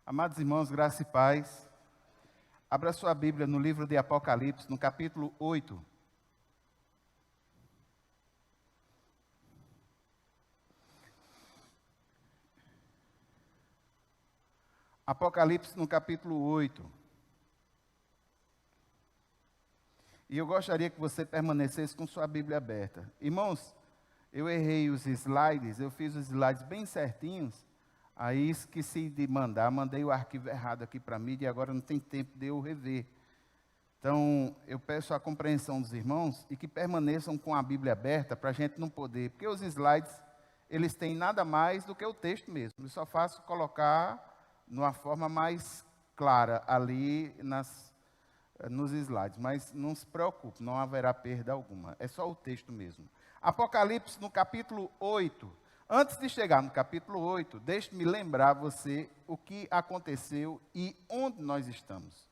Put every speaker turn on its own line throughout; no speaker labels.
Amados irmãos, graça e paz. Abra sua Bíblia no livro de Apocalipse, no capítulo 8. Apocalipse no capítulo 8. E eu gostaria que você permanecesse com sua Bíblia aberta. Irmãos, eu errei os slides, eu fiz os slides bem certinhos, aí esqueci de mandar, mandei o arquivo errado aqui para a mídia e agora não tem tempo de eu rever. Então, eu peço a compreensão dos irmãos e que permaneçam com a Bíblia aberta para a gente não poder, porque os slides, eles têm nada mais do que o texto mesmo. Eu só faço colocar numa forma mais clara ali nos slides, mas não se preocupe, não haverá perda alguma, é só o texto mesmo. Apocalipse no capítulo 8. Antes de chegar no capítulo 8, deixe-me lembrar você o que aconteceu e onde nós estamos.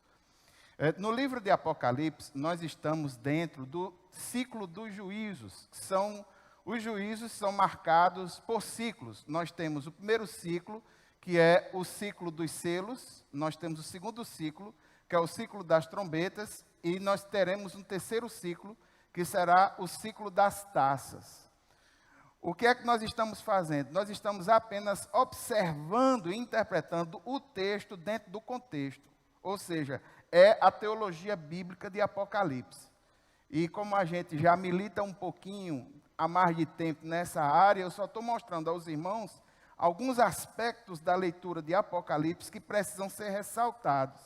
No livro de Apocalipse, nós estamos dentro do ciclo dos juízos. Os juízos são marcados por ciclos. Nós temos o primeiro ciclo, que é o ciclo dos selos. Nós temos o segundo ciclo, que é o ciclo das trombetas. E nós teremos um terceiro ciclo, que será o ciclo das taças. O que é que nós estamos fazendo? Nós estamos apenas observando e interpretando o texto dentro do contexto. Ou seja, é a teologia bíblica de Apocalipse. E como a gente já milita um pouquinho há mais de tempo nessa área, eu só estou mostrando aos irmãos alguns aspectos da leitura de Apocalipse que precisam ser ressaltados.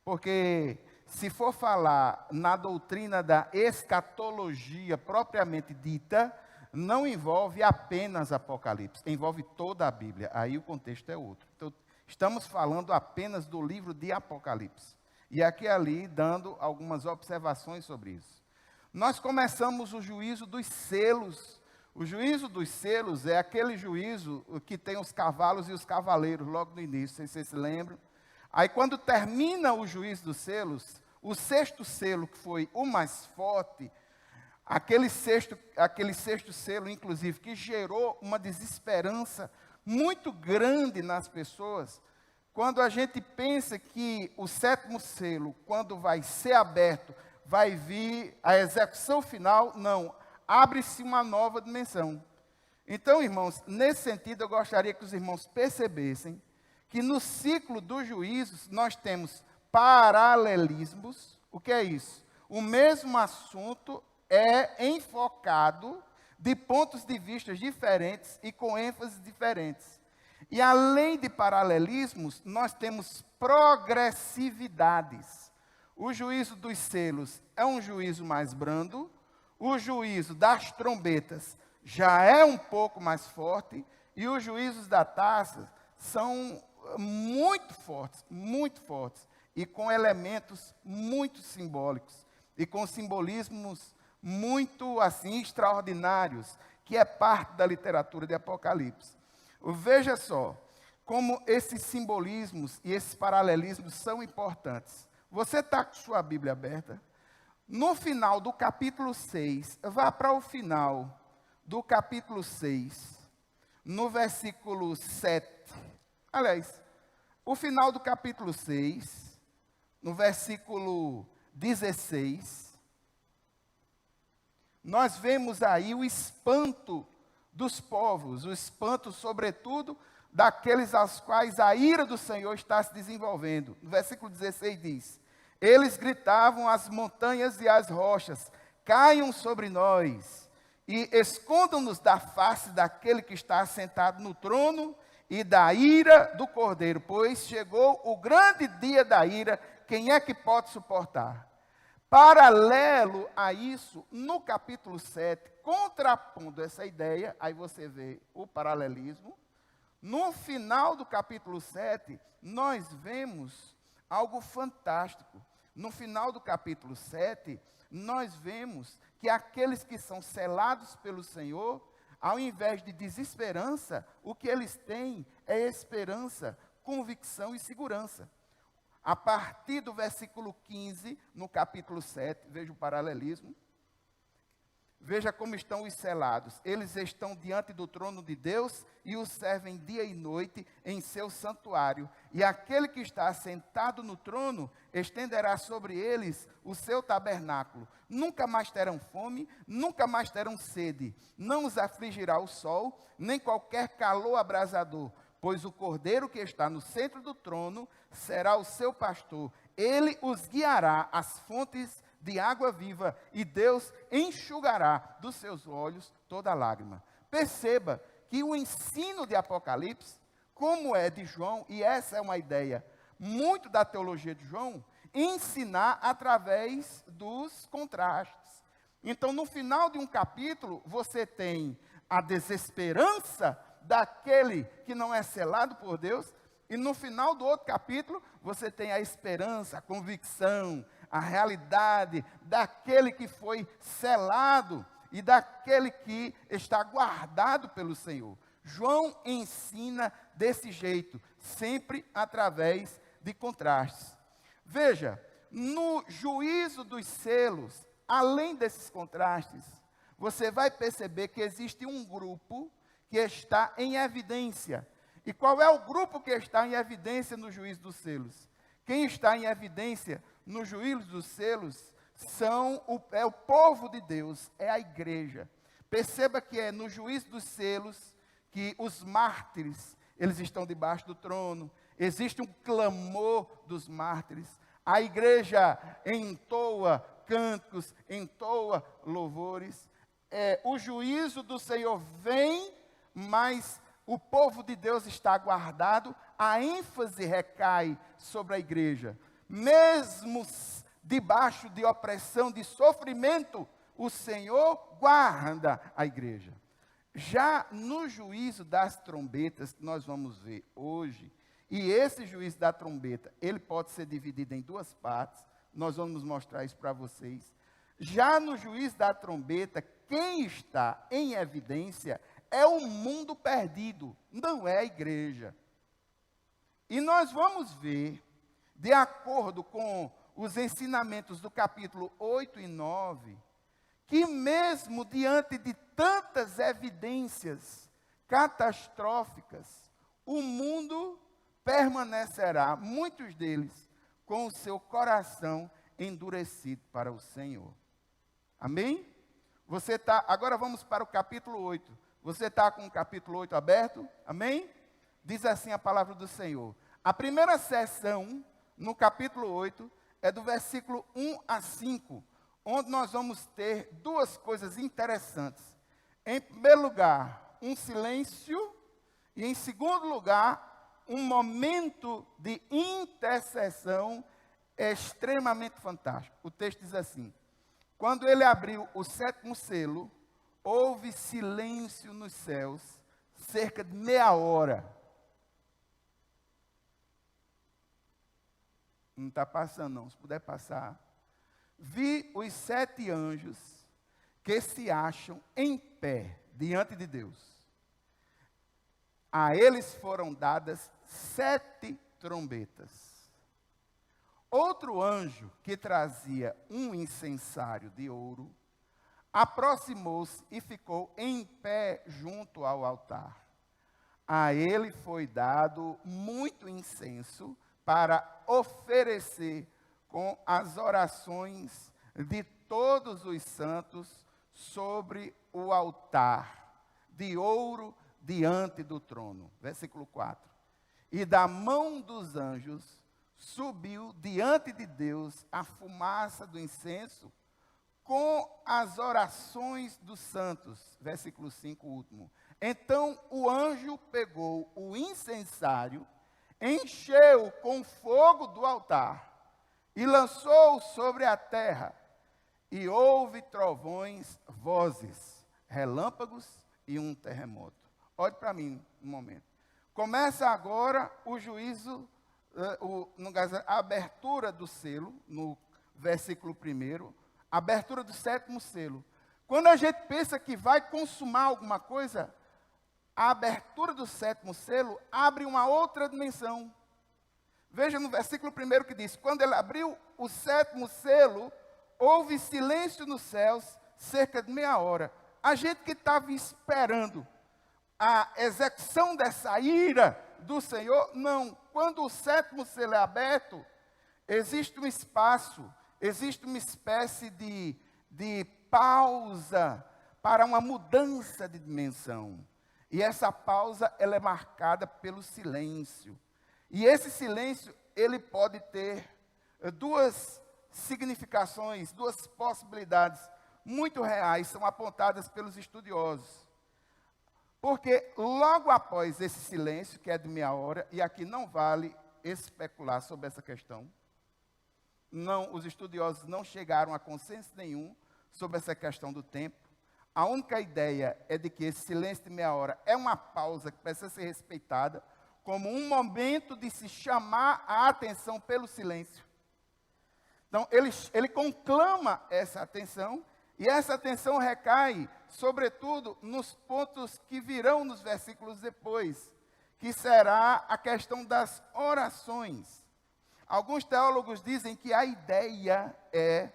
Porque se for falar na doutrina da escatologia propriamente dita, não envolve apenas Apocalipse, envolve toda a Bíblia. Aí o contexto é outro. Então, estamos falando apenas do livro de Apocalipse. E aqui e ali, dando algumas observações sobre isso. Nós começamos o juízo dos selos. O juízo dos selos é aquele juízo que tem os cavalos e os cavaleiros logo no início, não sei se vocês se lembram. Aí quando termina o juízo dos selos, o sexto selo, que foi o mais forte, aquele sexto selo, inclusive, que gerou uma desesperança muito grande nas pessoas. Quando a gente pensa que o sétimo selo, quando vai ser aberto, vai vir a execução final, não, abre-se uma nova dimensão. Então, irmãos, nesse sentido, eu gostaria que os irmãos percebessem que no ciclo dos juízos nós temos paralelismos. O que é isso? O mesmo assunto é enfocado de pontos de vista diferentes e com ênfases diferentes. E além de paralelismos, nós temos progressividades. O juízo dos selos é um juízo mais brando, o juízo das trombetas já é um pouco mais forte, e os juízos da taça são muito fortes, e com elementos muito simbólicos, e com simbolismos muito assim extraordinários, que é parte da literatura de Apocalipse. Veja só como esses simbolismos e esses paralelismos são importantes. Você está com sua Bíblia aberta? No final do capítulo 6, vá para o final do capítulo 6, no versículo 7. Aliás, o final do capítulo 6, no versículo 16, nós vemos aí o espanto dos povos, o espanto, sobretudo, daqueles aos quais a ira do Senhor está se desenvolvendo. No versículo 16 diz: eles gritavam às montanhas e às rochas: caiam sobre nós e escondam-nos da face daquele que está assentado no trono e da ira do Cordeiro, pois chegou o grande dia da ira, quem é que pode suportar? Paralelo a isso, no capítulo 7, contrapondo essa ideia, aí você vê o paralelismo. No final do capítulo 7, nós vemos algo fantástico. No final do capítulo 7, nós vemos que aqueles que são selados pelo Senhor, ao invés de desesperança, o que eles têm é esperança, convicção e segurança. A partir do versículo 15, no capítulo 7, veja o paralelismo. Veja como estão os selados. Eles estão diante do trono de Deus e o servem dia e noite em seu santuário. E aquele que está sentado no trono estenderá sobre eles o seu tabernáculo. Nunca mais terão fome, nunca mais terão sede. Não os afligirá o sol, nem qualquer calor abrasador. Pois o cordeiro que está no centro do trono será o seu pastor. Ele os guiará às fontes de água viva, e Deus enxugará dos seus olhos toda lágrima. Perceba que o ensino de Apocalipse, como é de João, e essa é uma ideia muito da teologia de João, ensinar através dos contrastes. Então, no final de um capítulo, você tem a desesperança daquele que não é selado por Deus, e no final do outro capítulo, você tem a esperança, a convicção, a realidade daquele que foi selado e daquele que está guardado pelo Senhor. João ensina desse jeito, sempre através de contrastes. Veja, no juízo dos selos, além desses contrastes, você vai perceber que existe um grupo que está em evidência. E qual é o grupo que está em evidência no juízo dos selos? Quem está em evidência no juízo dos selos é o povo de Deus, é a igreja. Perceba que é no juízo dos selos que os mártires, eles estão debaixo do trono. Existe um clamor dos mártires. A igreja entoa cânticos, entoa louvores. O juízo do Senhor vem, mas o povo de Deus está guardado. A ênfase recai sobre a igreja. Mesmo debaixo de opressão, de sofrimento, o Senhor guarda a igreja. Já no juízo das trombetas, que nós vamos ver hoje, e esse juízo da trombeta, ele pode ser dividido em duas partes, nós vamos mostrar isso para vocês. Já no juízo da trombeta, quem está em evidência é o mundo perdido, não é a igreja. E nós vamos ver, de acordo com os ensinamentos do capítulo 8 e 9, que mesmo diante de tantas evidências catastróficas, o mundo permanecerá, muitos deles, com o seu coração endurecido para o Senhor. Amém? Agora vamos para o capítulo 8. Você está com o capítulo 8 aberto? Amém? Diz assim a palavra do Senhor. A primeira sessão, no capítulo 8, é do versículo 1 a 5, onde nós vamos ter duas coisas interessantes. Em primeiro lugar, um silêncio, e em segundo lugar, um momento de intercessão extremamente fantástico. O texto diz assim: quando ele abriu o sétimo selo, houve silêncio nos céus, cerca de meia hora. Não está passando não, se puder passar. Vi os 7 anjos que se acham em pé diante de Deus. A eles foram dadas 7 trombetas. Outro anjo que trazia um incensário de ouro, aproximou-se e ficou em pé junto ao altar. A ele foi dado muito incenso para oferecer com as orações de todos os santos sobre o altar de ouro diante do trono. Versículo 4. E da mão dos anjos subiu diante de Deus a fumaça do incenso com as orações dos santos. Versículo 5, último. Então o anjo pegou o incensário, encheu com fogo do altar e lançou sobre a terra. E houve trovões, vozes, relâmpagos e um terremoto. Olhe para mim um momento. Começa agora o juízo, a abertura do selo, no versículo 1, a abertura do 7º selo. Quando a gente pensa que vai consumar alguma coisa, a abertura do 7º selo abre uma outra dimensão. Veja no versículo 1 que diz: quando ele abriu o 7º selo, houve silêncio nos céus, cerca de meia hora. A gente que estava esperando a execução dessa ira do Senhor, não. Quando o sétimo selo é aberto, existe um espaço, existe uma espécie de pausa para uma mudança de dimensão. E essa pausa, ela é marcada pelo silêncio. E esse silêncio, ele pode ter duas significações, duas possibilidades muito reais, são apontadas pelos estudiosos. Porque logo após esse silêncio, que é de meia hora, e aqui não vale especular sobre essa questão, não, os estudiosos não chegaram a consenso nenhum sobre essa questão do tempo. A única ideia é de que esse silêncio de meia hora é uma pausa que precisa ser respeitada como um momento de se chamar a atenção pelo silêncio. Então, ele conclama essa atenção, e essa atenção recai, sobretudo, nos pontos que virão nos versículos depois, que será a questão das orações. Alguns teólogos dizem que a ideia é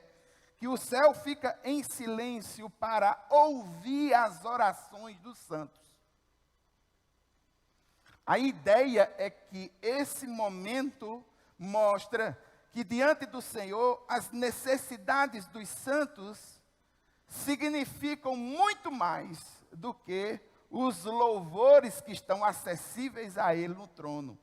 que o céu fica em silêncio para ouvir as orações dos santos. A ideia é que esse momento mostra que diante do Senhor as necessidades dos santos significam muito mais do que os louvores que estão acessíveis a Ele no trono.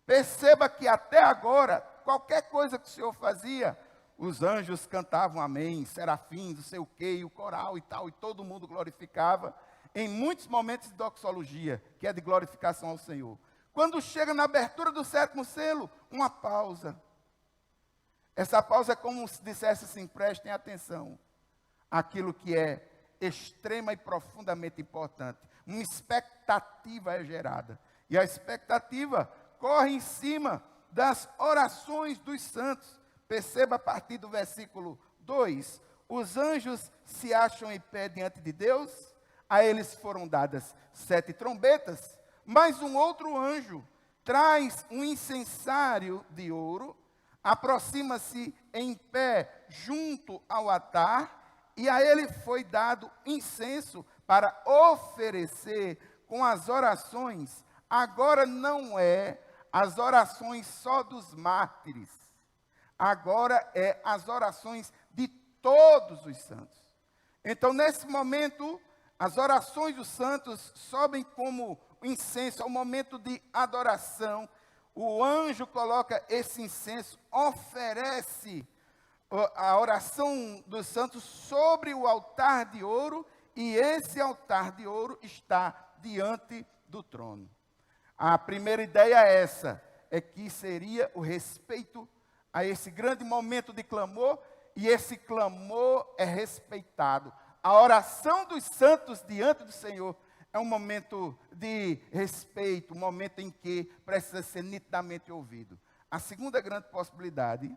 Perceba que até agora, qualquer coisa que o Senhor fazia, os anjos cantavam amém, serafins, não sei o quê, e o coral e tal, e todo mundo glorificava, em muitos momentos de doxologia, que é de glorificação ao Senhor. Quando chega na abertura do sétimo selo, uma pausa. Essa pausa é como se dissesse assim, prestem atenção, aquilo que é extrema e profundamente importante. Uma expectativa é gerada. E a expectativa corre em cima das orações dos santos. Perceba a partir do versículo 2, os anjos se acham em pé diante de Deus, a eles foram dadas 7 trombetas, mas um outro anjo traz um incensário de ouro, aproxima-se em pé junto ao altar, e a ele foi dado incenso para oferecer com as orações. Agora não é as orações só dos mártires, agora é as orações de todos os santos. Então, nesse momento, as orações dos santos sobem como incenso, é um momento de adoração. O anjo coloca esse incenso, oferece a oração dos santos sobre o altar de ouro, e esse altar de ouro está diante do trono. A primeira ideia é essa, é que seria o respeito a esse grande momento de clamor, e esse clamor é respeitado. A oração dos santos diante do Senhor é um momento de respeito, um momento em que precisa ser nitidamente ouvido. A segunda grande possibilidade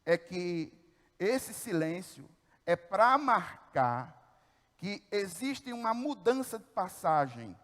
é que esse silêncio é para marcar que existe uma mudança de passagem,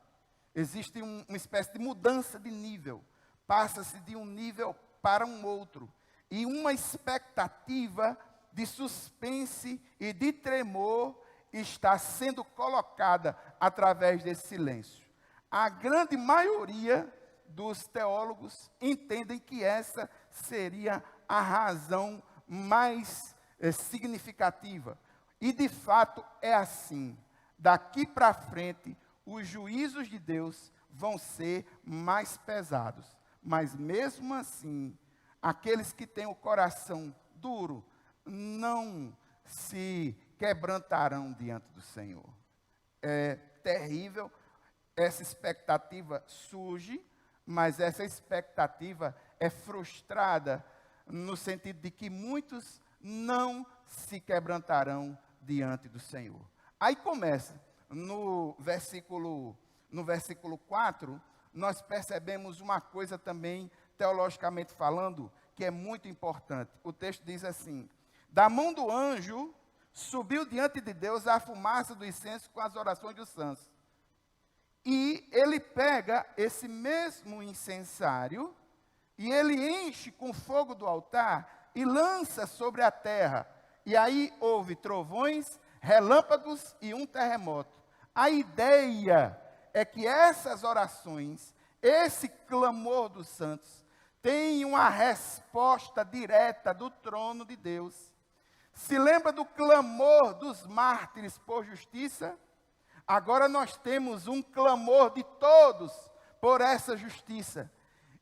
existe uma espécie de mudança de nível, passa-se de um nível para um outro, e uma expectativa de suspense e de tremor está sendo colocada através desse silêncio. A grande maioria dos teólogos entendem que essa seria a razão mais significativa. E de fato é assim. Daqui para frente, os juízos de Deus vão ser mais pesados. Mas mesmo assim, aqueles que têm o coração duro não se quebrantarão diante do Senhor. É terrível, essa expectativa surge, mas essa expectativa é frustrada no sentido de que muitos não se quebrantarão diante do Senhor. Aí começa, no versículo 4, nós percebemos uma coisa também, teologicamente falando, que é muito importante. O texto diz assim: da mão do anjo subiu diante de Deus a fumaça do incenso com as orações dos santos. E ele pega esse mesmo incensário e ele enche com fogo do altar e lança sobre a terra. E aí houve trovões, relâmpagos e um terremoto. A ideia é que essas orações, esse clamor dos santos, tem uma resposta direta do trono de Deus. Se lembra do clamor dos mártires por justiça? Agora nós temos um clamor de todos por essa justiça.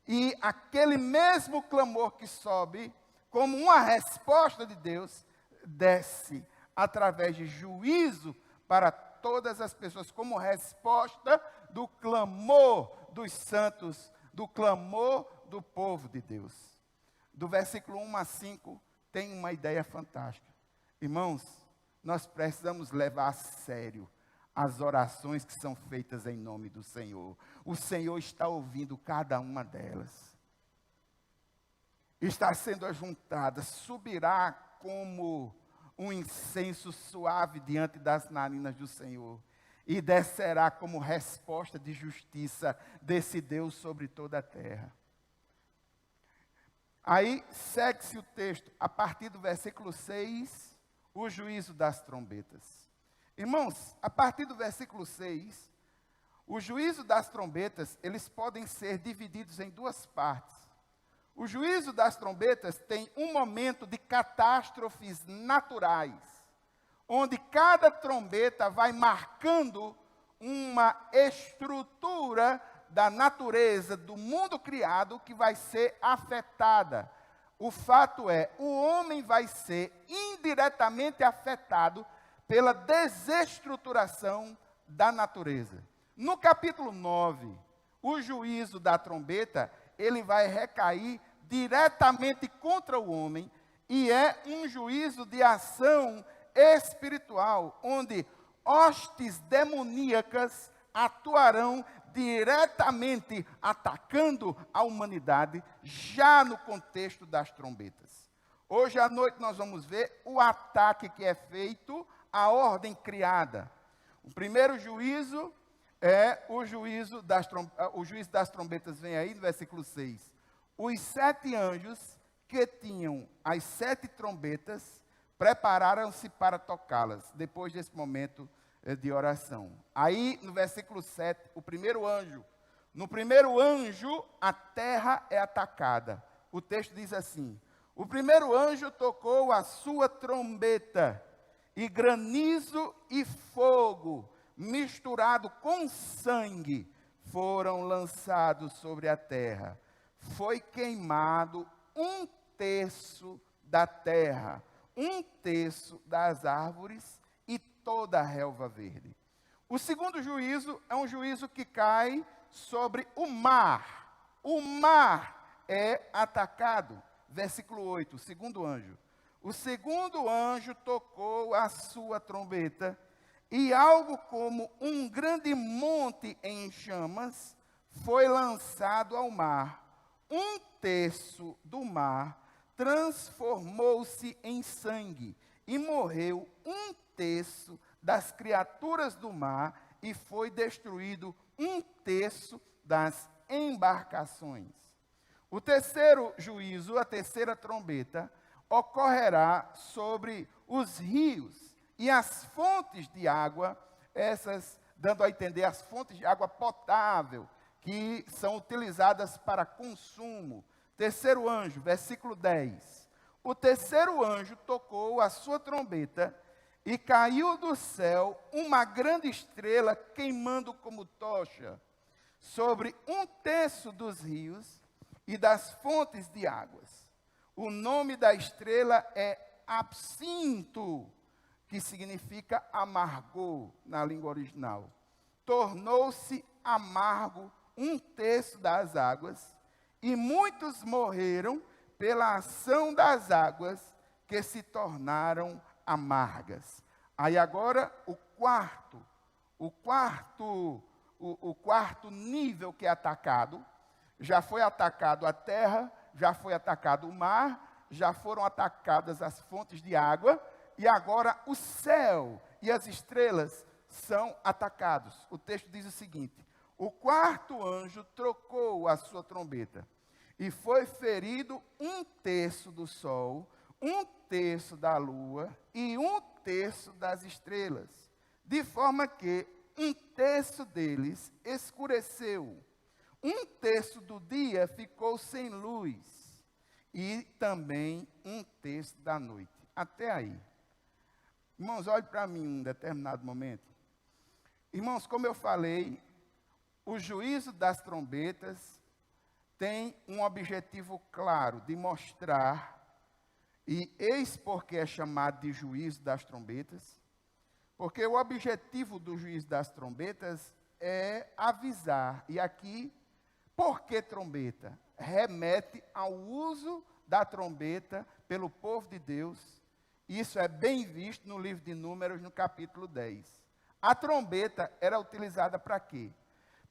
E aquele mesmo clamor que sobe, como uma resposta de Deus, desce através de juízo para todas as pessoas, como resposta do clamor dos santos, do clamor do povo de Deus. Do versículo 1 a 5, tem uma ideia fantástica. Irmãos, nós precisamos levar a sério as orações que são feitas em nome do Senhor. O Senhor está ouvindo cada uma delas. Está sendo ajuntada, subirá como um incenso suave diante das narinas do Senhor, e descerá como resposta de justiça desse Deus sobre toda a terra. Aí segue-se o texto, a partir do versículo 6, o juízo das trombetas. Irmãos, a partir do versículo 6, o juízo das trombetas, eles podem ser divididos em duas partes. O juízo das trombetas tem um momento de catástrofes naturais, onde cada trombeta vai marcando uma estrutura da natureza, do mundo criado, que vai ser afetada. O fato é, o homem vai ser indiretamente afetado pela desestruturação da natureza. No capítulo 9, o juízo da trombeta, ele vai recair diretamente contra o homem, e é um juízo de ação espiritual, onde hostes demoníacas atuarão diretamente atacando a humanidade, já no contexto das trombetas. Hoje à noite nós vamos ver o ataque que é feito à ordem criada. O primeiro juízo é o juízo das trombetas, vem aí no versículo 6. Os 7 anjos que tinham as 7 trombetas prepararam-se para tocá-las, depois desse momento de oração. Aí, no versículo 7, o primeiro anjo. No primeiro anjo, a terra é atacada. O texto diz assim: o primeiro anjo tocou a sua trombeta, e granizo e fogo, misturado com sangue, foram lançados sobre a terra. Foi queimado 1/3 da terra, 1/3 das árvores e toda a relva verde. O segundo juízo é um juízo que cai sobre o mar. O mar é atacado. Versículo 8, o segundo anjo. O segundo anjo tocou a sua trombeta, e algo como um grande monte em chamas foi lançado ao mar. 1/3 do mar transformou-se em sangue, e morreu 1/3 das criaturas do mar, e foi destruído 1/3 das embarcações. O terceiro juízo, a terceira trombeta, ocorrerá sobre os rios e as fontes de água, essas dando a entender as fontes de água potável, que são utilizadas para consumo. Terceiro anjo, versículo 10. O terceiro anjo tocou a sua trombeta, e caiu do céu uma grande estrela queimando como tocha sobre 1/3 dos rios e das fontes de águas. O nome da estrela é Absinto, que significa amargor na língua original. Tornou-se amargo 1/3 das águas, e muitos morreram pela ação das águas, que se tornaram amargas. Aí agora o quarto nível que é atacado. Já foi atacado a terra, já foi atacado o mar, já foram atacadas as fontes de água, e agora o céu e as estrelas são atacados. O texto diz o seguinte: o quarto anjo trocou a sua trombeta, e foi ferido 1/3 do sol, 1/3 da lua e 1/3 das estrelas, de forma que 1/3 deles escureceu. 1/3 do dia ficou sem luz, e também 1/3 da noite. Até aí. Irmãos, olhe para mim em um determinado momento. Irmãos, como eu falei, o juízo das trombetas tem um objetivo claro de mostrar, e eis porque é chamado de juízo das trombetas, porque o objetivo do juízo das trombetas é avisar, e aqui, por que trombeta? Remete ao uso da trombeta pelo povo de Deus. Isso é bem visto no livro de Números, no capítulo 10. A trombeta era utilizada para quê?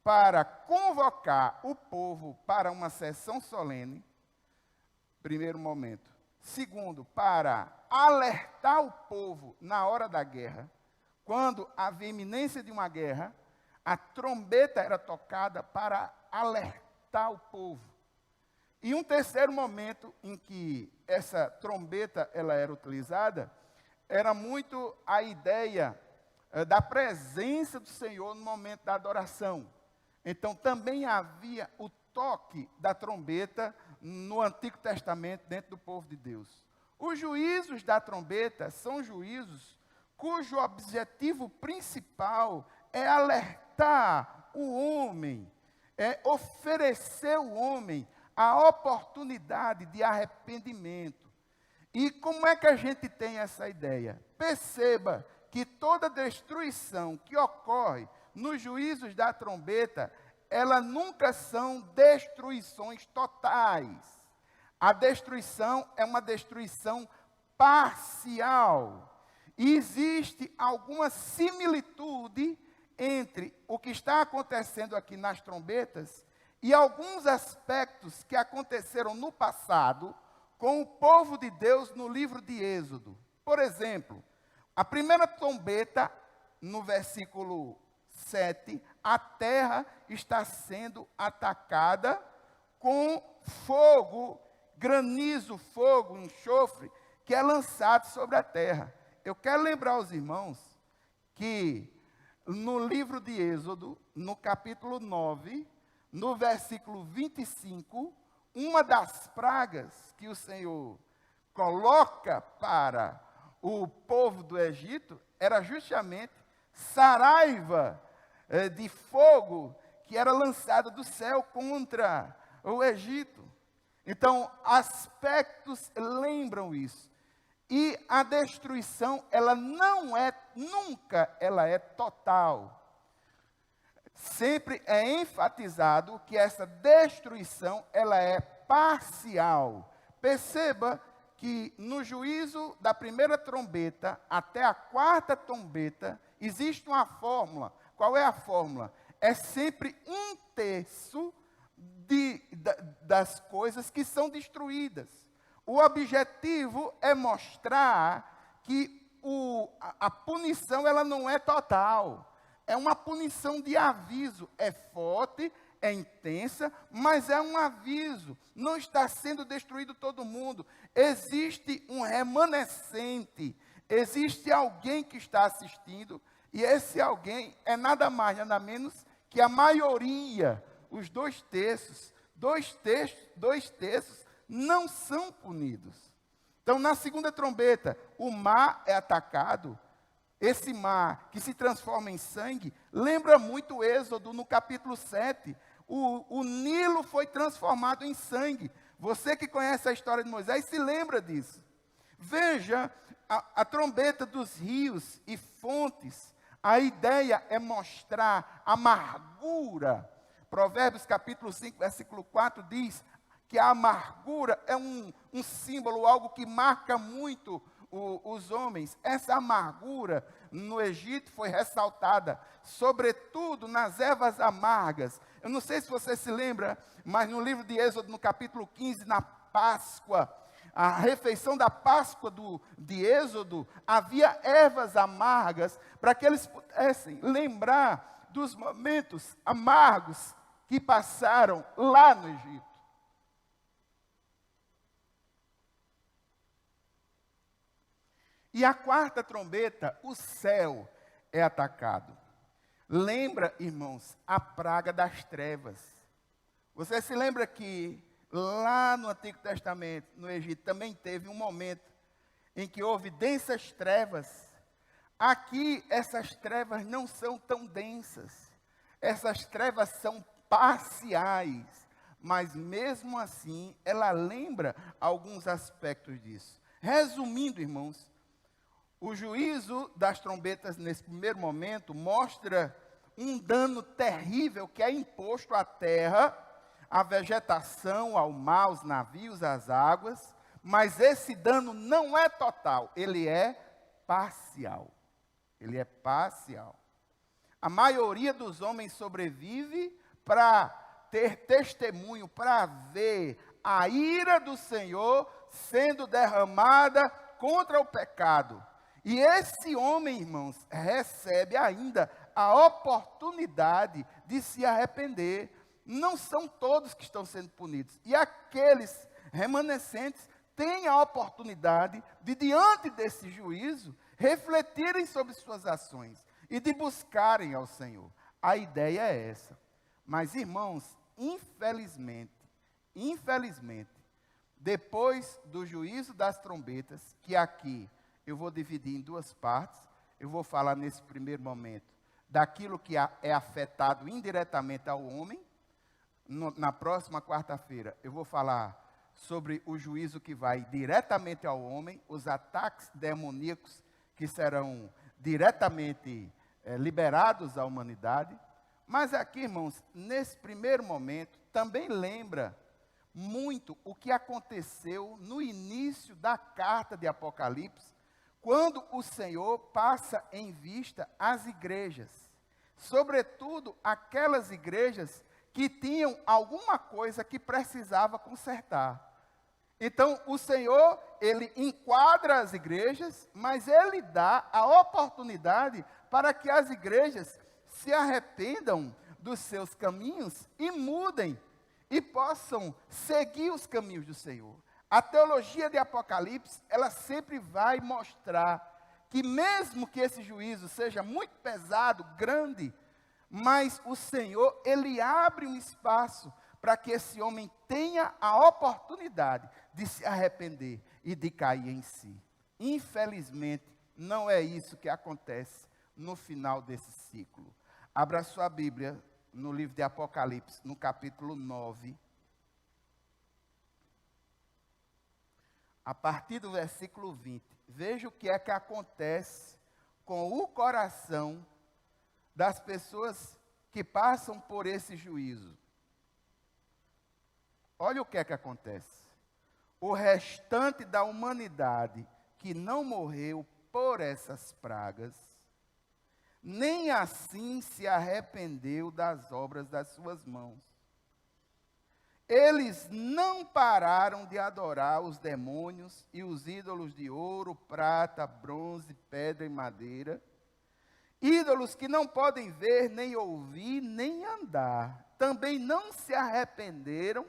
Para convocar o povo para uma sessão solene, primeiro momento. Segundo, para alertar o povo na hora da guerra. Quando havia iminência de uma guerra, a trombeta era tocada para alertar o povo. E um terceiro momento em que essa trombeta ela era utilizada, era muito a ideia da presença do Senhor no momento da adoração. Então, também havia o toque da trombeta no Antigo Testamento dentro do povo de Deus. Os juízos da trombeta são juízos cujo objetivo principal é alertar o homem, é oferecer ao homem a oportunidade de arrependimento. E como é que a gente tem essa ideia? Perceba que toda destruição que ocorre nos juízos da trombeta, elas nunca são destruições totais. A destruição é uma destruição parcial. E existe alguma similitude entre o que está acontecendo aqui nas trombetas e alguns aspectos que aconteceram no passado com o povo de Deus no livro de Êxodo. Por exemplo, a primeira trombeta, no versículo 7, a terra está sendo atacada com fogo, granizo, fogo, enxofre, que é lançado sobre a terra. Eu quero lembrar aos irmãos que no livro de Êxodo, no capítulo 9, no versículo 25, uma das pragas que o Senhor coloca para o povo do Egito era justamente saraiva de fogo que era lançada do céu contra o Egito. Então, aspectos lembram isso. E a destruição, ela não é, nunca ela é total. Sempre é enfatizado que essa destruição, ela é parcial. Perceba que no juízo da primeira trombeta até a quarta trombeta, existe uma fórmula. Qual é a fórmula? É sempre 1/3 das coisas que são destruídas. O objetivo é mostrar que a punição ela não é total. É uma punição de aviso. É forte, é intensa, mas é um aviso. Não está sendo destruído todo mundo. Existe um remanescente. Existe alguém que está assistindo. E esse alguém é nada mais, nada menos que a maioria. Os 2/3. 2/3 não são punidos. Então, na segunda trombeta, o mar é atacado. Esse mar que se transforma em sangue, lembra muito o Êxodo no capítulo 7. O Nilo foi transformado em sangue. Você que conhece a história de Moisés se lembra disso. Veja a trombeta dos rios e fontes. A ideia é mostrar a amargura. Provérbios capítulo 5, versículo 4 diz que a amargura é um símbolo, algo que marca muito os homens. Essa amargura no Egito foi ressaltada, sobretudo nas ervas amargas. Eu não sei se você se lembra, mas no livro de Êxodo, no capítulo 15, na Páscoa, a refeição da Páscoa de Êxodo, havia ervas amargas para que eles pudessem lembrar dos momentos amargos que passaram lá no Egito. E a quarta trombeta, o céu é atacado. Lembra, irmãos, a praga das trevas. Você se lembra que lá no Antigo Testamento, no Egito, também teve um momento em que houve densas trevas. Aqui, essas trevas não são tão densas. Essas trevas são parciais. Mas mesmo assim, ela lembra alguns aspectos disso. Resumindo, irmãos, o juízo das trombetas nesse primeiro momento mostra um dano terrível que é imposto à terra, à vegetação, ao mar, aos navios, às águas, mas esse dano não é total, ele é parcial. Ele é parcial. A maioria dos homens sobrevive para ter testemunho, para ver a ira do Senhor sendo derramada contra o pecado. E esse homem, irmãos, recebe ainda a oportunidade de se arrepender. Não são todos que estão sendo punidos. E aqueles remanescentes têm a oportunidade de, diante desse juízo, refletirem sobre suas ações e de buscarem ao Senhor. A ideia é essa. Mas, irmãos, infelizmente, depois do juízo das trombetas, que aqui eu vou dividir em duas partes, eu vou falar nesse primeiro momento daquilo que é afetado indiretamente ao homem. Na próxima quarta-feira eu vou falar sobre o juízo que vai diretamente ao homem, os ataques demoníacos que serão diretamente liberados à humanidade. Mas aqui, irmãos, nesse primeiro momento, também lembra muito o que aconteceu no início da carta de Apocalipse, quando o Senhor passa em vista as igrejas, sobretudo aquelas igrejas que tinham alguma coisa que precisava consertar. Então, o Senhor, ele enquadra as igrejas, mas ele dá a oportunidade para que as igrejas se arrependam dos seus caminhos e mudem e possam seguir os caminhos do Senhor. A teologia de Apocalipse, ela sempre vai mostrar que mesmo que esse juízo seja muito pesado, grande, mas o Senhor, ele abre um espaço para que esse homem tenha a oportunidade de se arrepender e de cair em si. Infelizmente, não é isso que acontece no final desse ciclo. Abra sua Bíblia no livro de Apocalipse, no capítulo 9. A partir do versículo 20. Veja o que é que acontece com o coração das pessoas que passam por esse juízo. Olha o que é que acontece. O restante da humanidade que não morreu por essas pragas, nem assim se arrependeu das obras das suas mãos. Eles não pararam de adorar os demônios e os ídolos de ouro, prata, bronze, pedra e madeira, ídolos que não podem ver, nem ouvir, nem andar. Também não se arrependeram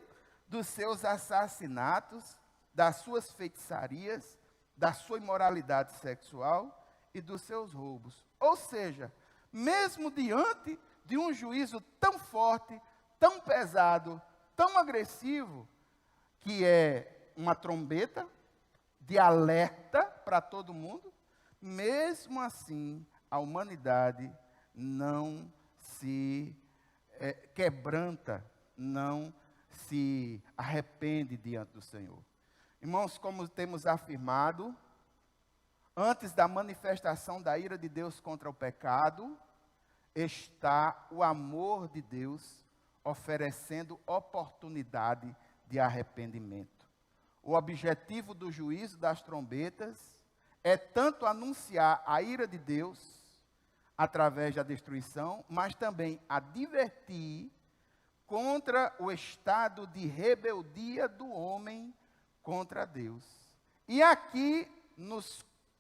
dos seus assassinatos, das suas feitiçarias, da sua imoralidade sexual e dos seus roubos. Ou seja, mesmo diante de um juízo tão forte, tão pesado, tão agressivo, que é uma trombeta de alerta para todo mundo, mesmo assim, a humanidade não se quebranta, não se arrepende diante do Senhor. Irmãos, como temos afirmado, antes da manifestação da ira de Deus contra o pecado, está o amor de Deus oferecendo oportunidade de arrependimento. O objetivo do juízo das trombetas é tanto anunciar a ira de Deus através da destruição, mas também advertir contra o estado de rebeldia do homem contra Deus. E aqui,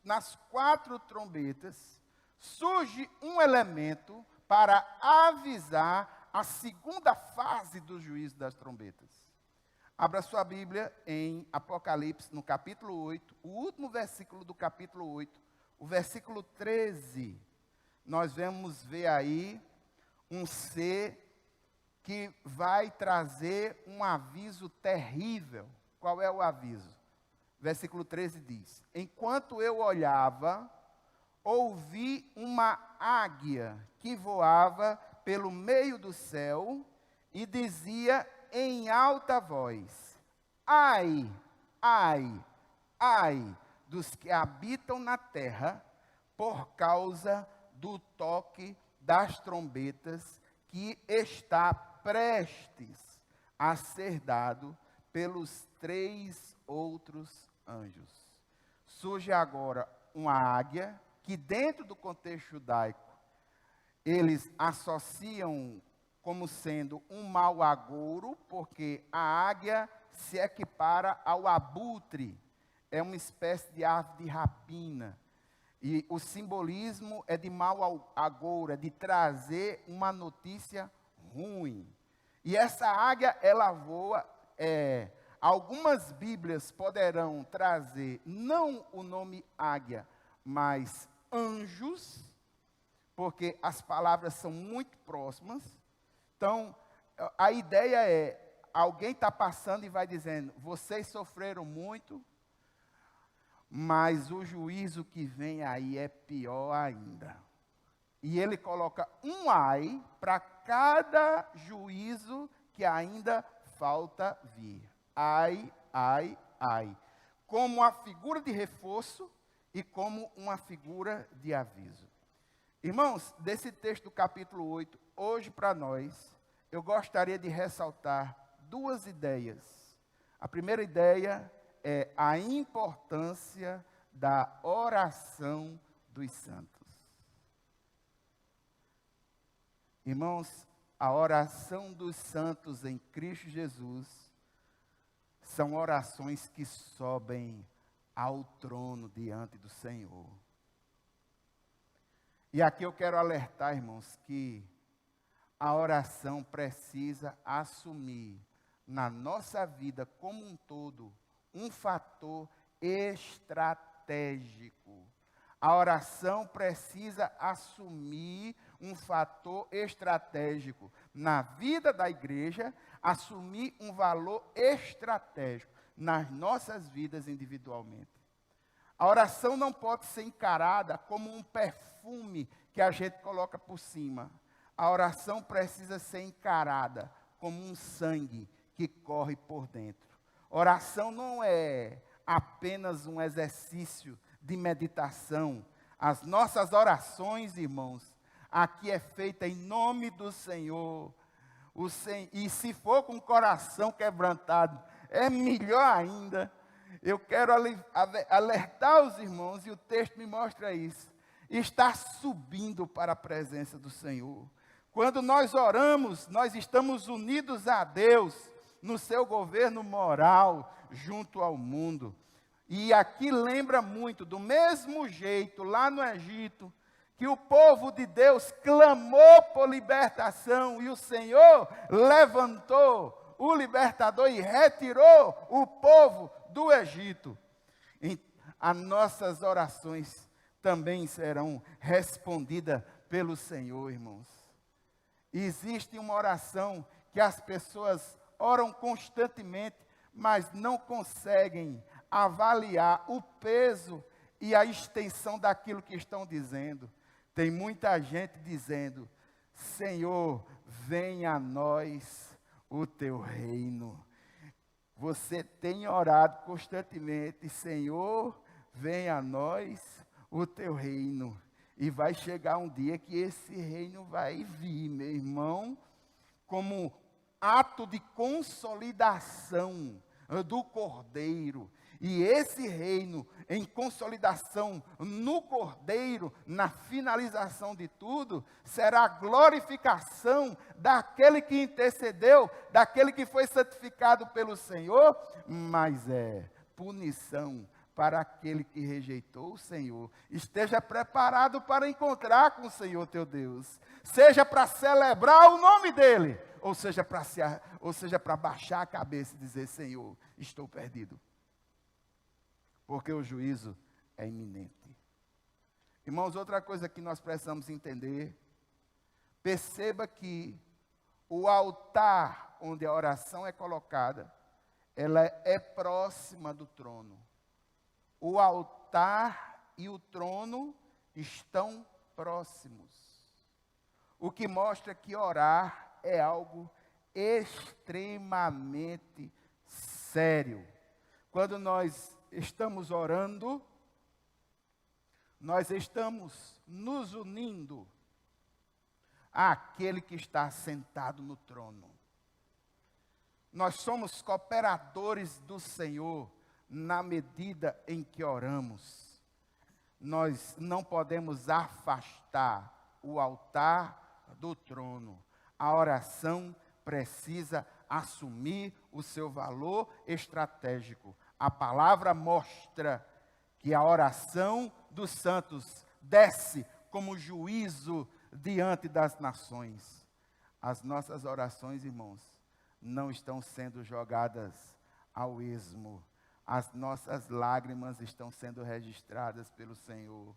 nas quatro trombetas, surge um elemento para avisar a segunda fase do juízo das trombetas. Abra sua Bíblia em Apocalipse, no capítulo 8, o último versículo do capítulo 8, o versículo 13. Nós vamos ver aí um ser que vai trazer um aviso terrível. Qual é o aviso? Versículo 13 diz: enquanto eu olhava, ouvi uma águia que voava pelo meio do céu e dizia em alta voz: ai, ai, ai dos que habitam na terra, por causa do toque das trombetas que está prestes a ser dado pelos 3 outros anjos. Surge agora uma águia, que dentro do contexto judaico, eles associam como sendo um mau agouro, porque a águia se equipara ao abutre, é uma espécie de ave de rapina. E o simbolismo é de mau agouro, é de trazer uma notícia ruim. E essa águia, ela voa, algumas Bíblias poderão trazer, não o nome águia, mas anjos, porque as palavras são muito próximas. Então, a ideia é, alguém está passando e vai dizendo, vocês sofreram muito, mas o juízo que vem aí é pior ainda. E ele coloca um ai para cada juízo que ainda falta vir. Ai, ai, ai. Como uma figura de reforço e como uma figura de aviso. Irmãos, desse texto do capítulo 8, hoje para nós, eu gostaria de ressaltar 2 ideias. A primeira ideia é a importância da oração dos santos. Irmãos, a oração dos santos em Cristo Jesus são orações que sobem ao trono diante do Senhor. E aqui eu quero alertar, irmãos, que a oração precisa assumir na nossa vida como um todo um fator estratégico. A oração precisa assumir um fator estratégico na vida da igreja, assumir um valor estratégico nas nossas vidas individualmente. A oração não pode ser encarada como um perfume que a gente coloca por cima. A oração precisa ser encarada como um sangue que corre por dentro. Oração não é apenas um exercício de meditação. As nossas orações, irmãos, aqui é feita em nome do Senhor. E se for com o coração quebrantado, é melhor ainda. Eu quero alertar os irmãos, e o texto me mostra isso. Está subindo para a presença do Senhor. Quando nós oramos, nós estamos unidos a Deus, no seu governo moral, junto ao mundo. E aqui lembra muito, do mesmo jeito, lá no Egito, que o povo de Deus clamou por libertação, e o Senhor levantou o libertador e retirou o povo do Egito. E as nossas orações também serão respondidas pelo Senhor, irmãos. Existe uma oração que as pessoas oram constantemente, mas não conseguem avaliar o peso e a extensão daquilo que estão dizendo. Tem muita gente dizendo: Senhor, venha a nós o teu reino. Você tem orado constantemente: Senhor, venha a nós o teu reino. E vai chegar um dia que esse reino vai vir, meu irmão, como ato de consolidação do Cordeiro. E esse reino, em consolidação no Cordeiro, na finalização de tudo, será a glorificação daquele que intercedeu, daquele que foi santificado pelo Senhor, mas é punição para aquele que rejeitou o Senhor. Esteja preparado para encontrar com o Senhor teu Deus, seja para celebrar o nome dEle, ou seja, para baixar a cabeça e dizer: Senhor, estou perdido. Porque o juízo é iminente. Irmãos, outra coisa que nós precisamos entender, perceba que o altar onde a oração é colocada, ela é próxima do trono. O altar e o trono estão próximos. O que mostra que orar é algo extremamente sério. Quando nós estamos orando, nós estamos nos unindo àquele que está sentado no trono. Nós somos cooperadores do Senhor na medida em que oramos. Nós não podemos afastar o altar do trono. A oração precisa assumir o seu valor estratégico. A palavra mostra que a oração dos santos desce como juízo diante das nações. As nossas orações, irmãos, não estão sendo jogadas ao esmo. As nossas lágrimas estão sendo registradas pelo Senhor.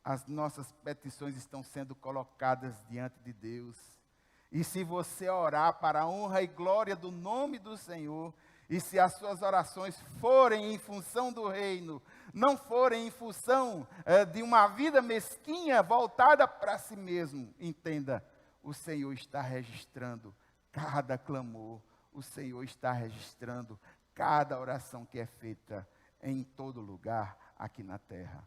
As nossas petições estão sendo colocadas diante de Deus. E se você orar para a honra e glória do nome do Senhor, e se as suas orações forem em função do reino, não forem em função de uma vida mesquinha voltada para si mesmo, entenda, o Senhor está registrando cada clamor, o Senhor está registrando cada oração que é feita em todo lugar aqui na terra.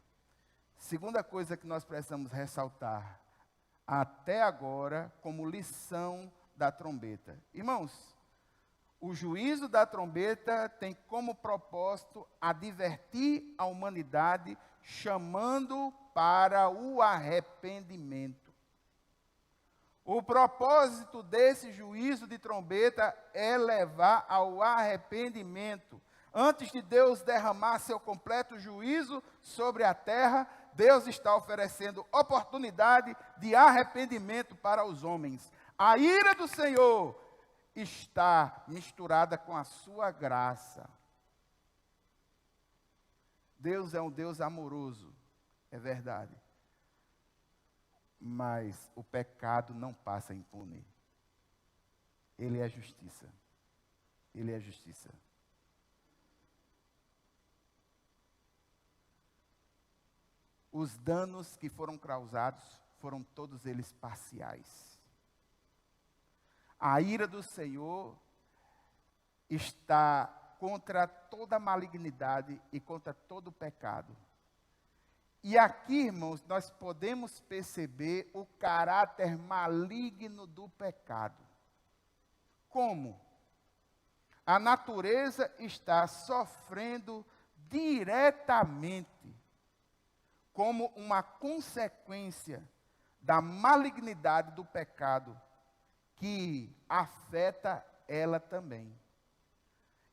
Segunda coisa que nós precisamos ressaltar, até agora, como lição da trombeta. Irmãos, o juízo da trombeta tem como propósito advertir a humanidade, chamando para o arrependimento. O propósito desse juízo de trombeta é levar ao arrependimento. Antes de Deus derramar seu completo juízo sobre a terra, Deus está oferecendo oportunidade de arrependimento para os homens. A ira do Senhor está misturada com a sua graça. Deus é um Deus amoroso, é verdade. Mas o pecado não passa impune. Ele é justiça. Ele é justiça. Os danos que foram causados foram todos eles parciais. A ira do Senhor está contra toda a malignidade e contra todo o pecado. E aqui, irmãos, nós podemos perceber o caráter maligno do pecado. Como? A natureza está sofrendo diretamente como uma consequência da malignidade do pecado, que afeta ela também.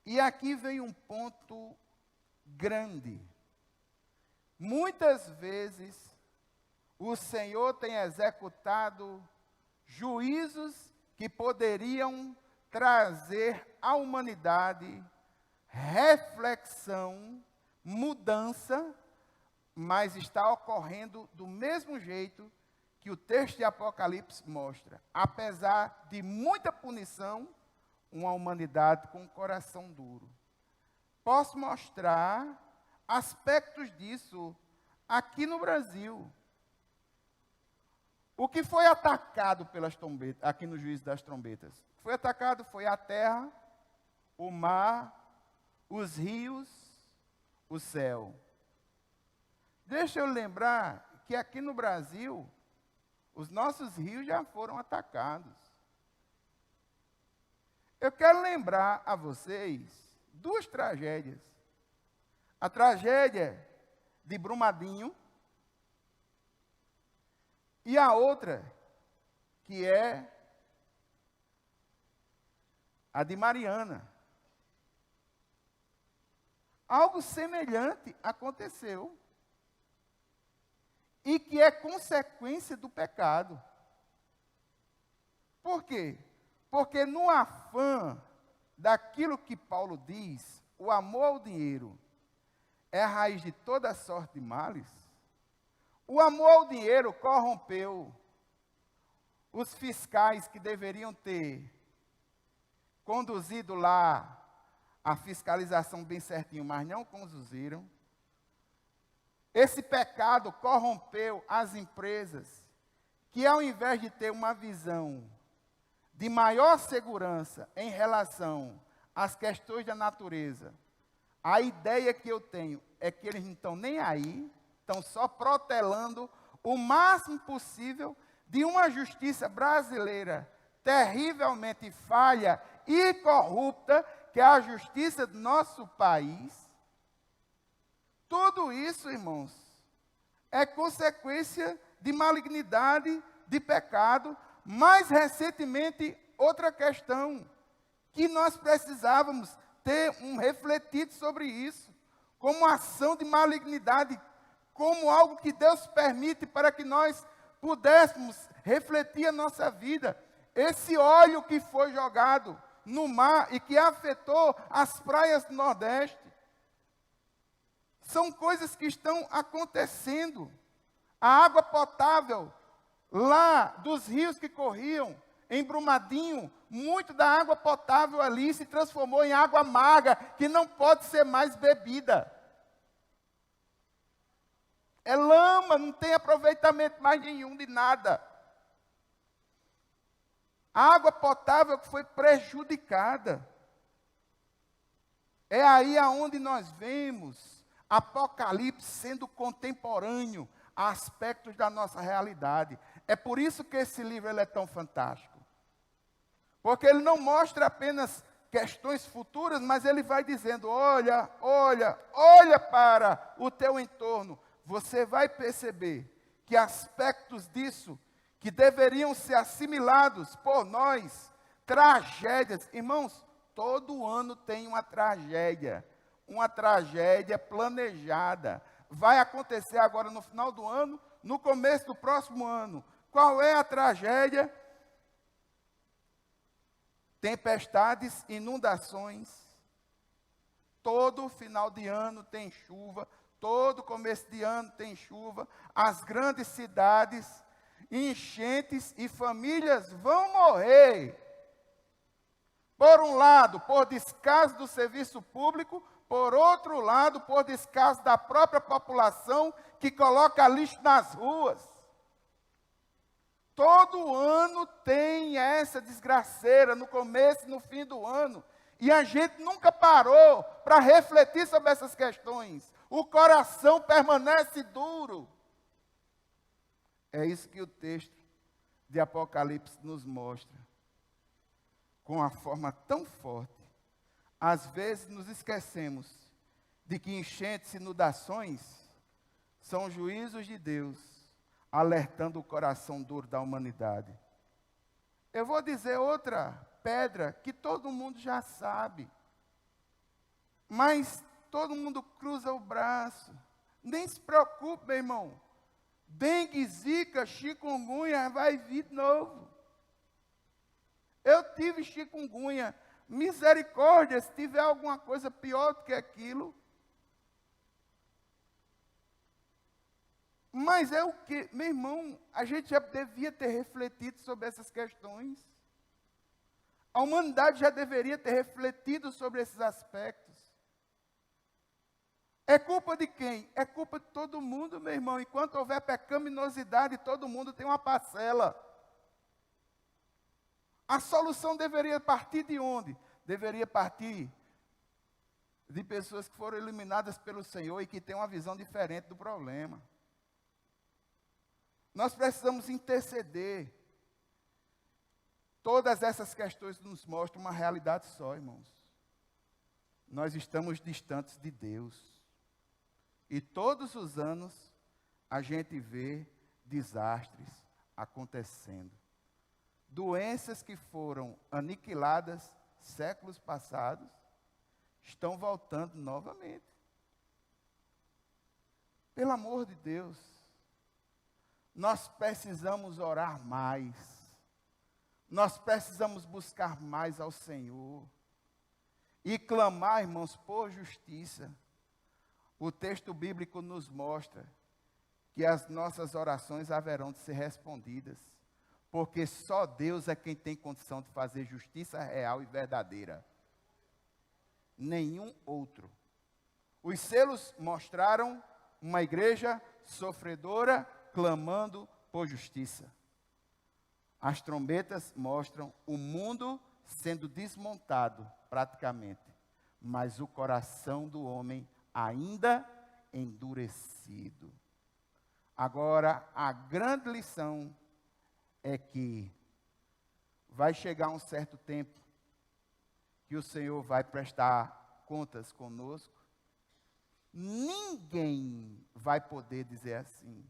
E aqui vem um ponto grande. Muitas vezes, o Senhor tem executado juízos que poderiam trazer à humanidade reflexão, mudança, mas está ocorrendo do mesmo jeito que o texto de Apocalipse mostra. Apesar de muita punição, uma humanidade com um coração duro. Posso mostrar aspectos disso aqui no Brasil. O que foi atacado pelas trombetas, aqui no juízo das trombetas? Foi atacado foi a terra, o mar, os rios, o céu. Deixa eu lembrar que aqui no Brasil, os nossos rios já foram atacados. Eu quero lembrar a vocês duas tragédias. A tragédia de Brumadinho e a outra, que é a de Mariana. Algo semelhante aconteceu. E que é consequência do pecado. Por quê? Porque no afã daquilo que Paulo diz, o amor ao dinheiro é a raiz de toda sorte de males. O amor ao dinheiro corrompeu os fiscais que deveriam ter conduzido lá a fiscalização bem certinho, mas não conduziram. Esse pecado corrompeu as empresas que, ao invés de ter uma visão de maior segurança em relação às questões da natureza, a ideia que eu tenho é que eles não estão nem aí, estão só protelando o máximo possível de uma justiça brasileira terrivelmente falha e corrupta, que é a justiça do nosso país. Tudo isso, irmãos, é consequência de malignidade, de pecado. Mais recentemente, outra questão, que nós precisávamos ter refletido sobre isso, como ação de malignidade, como algo que Deus permite para que nós pudéssemos refletir a nossa vida. Esse óleo que foi jogado no mar e que afetou as praias do Nordeste, são coisas que estão acontecendo. A água potável lá dos rios que corriam em Brumadinho, muito da água potável ali se transformou em água amarga, que não pode ser mais bebida. É lama, não tem aproveitamento mais nenhum de nada. A água potável que foi prejudicada. É aí aonde nós vemos Apocalipse sendo contemporâneo a aspectos da nossa realidade. É por isso que esse livro ele é tão fantástico. Porque ele não mostra apenas questões futuras, mas ele vai dizendo, olha para o teu entorno. Você vai perceber que aspectos disso, que deveriam ser assimilados por nós, tragédias. Irmãos, todo ano tem uma tragédia planejada. Vai acontecer agora no final do ano, no começo do próximo ano. Qual é a tragédia? Tempestades, inundações. Todo final de ano tem chuva, todo começo de ano tem chuva. As grandes cidades, enchentes e famílias vão morrer. Por um lado, por descaso do serviço público, por outro lado, por descaso da própria população que coloca lixo nas ruas. Todo ano tem essa desgraceira, no começo e no fim do ano. E a gente nunca parou para refletir sobre essas questões. O coração permanece duro. É isso que o texto de Apocalipse nos mostra. Com uma forma tão forte. Às vezes nos esquecemos de que enchentes e inundações são juízos de Deus, alertando o coração duro da humanidade. Eu vou dizer outra pedra que todo mundo já sabe, mas todo mundo cruza o braço. Nem se preocupe, meu irmão. Dengue, zika, chikungunya vai vir de novo. Eu tive chikungunya. Misericórdia, se tiver alguma coisa pior do que aquilo. Mas é o que, meu irmão, a gente já devia ter refletido sobre essas questões. A humanidade já deveria ter refletido sobre esses aspectos. É culpa de quem? É culpa de todo mundo, meu irmão. Enquanto houver pecaminosidade, todo mundo tem uma parcela. A solução deveria partir de onde? Deveria partir de pessoas que foram iluminadas pelo Senhor e que têm uma visão diferente do problema. Nós precisamos interceder. Todas essas questões nos mostram uma realidade só, irmãos. Nós estamos distantes de Deus. E todos os anos a gente vê desastres acontecendo. Doenças que foram aniquiladas séculos passados estão voltando novamente. Pelo amor de Deus, nós precisamos orar mais. Nós precisamos buscar mais ao Senhor. E clamar, irmãos, por justiça. O texto bíblico nos mostra que as nossas orações haverão de ser respondidas. Porque só Deus é quem tem condição de fazer justiça real e verdadeira. Nenhum outro. Os selos mostraram uma igreja sofredora clamando por justiça. As trombetas mostram o mundo sendo desmontado praticamente, mas o coração do homem ainda endurecido. Agora, a grande lição é que vai chegar um certo tempo que o Senhor vai prestar contas conosco. Ninguém vai poder dizer assim: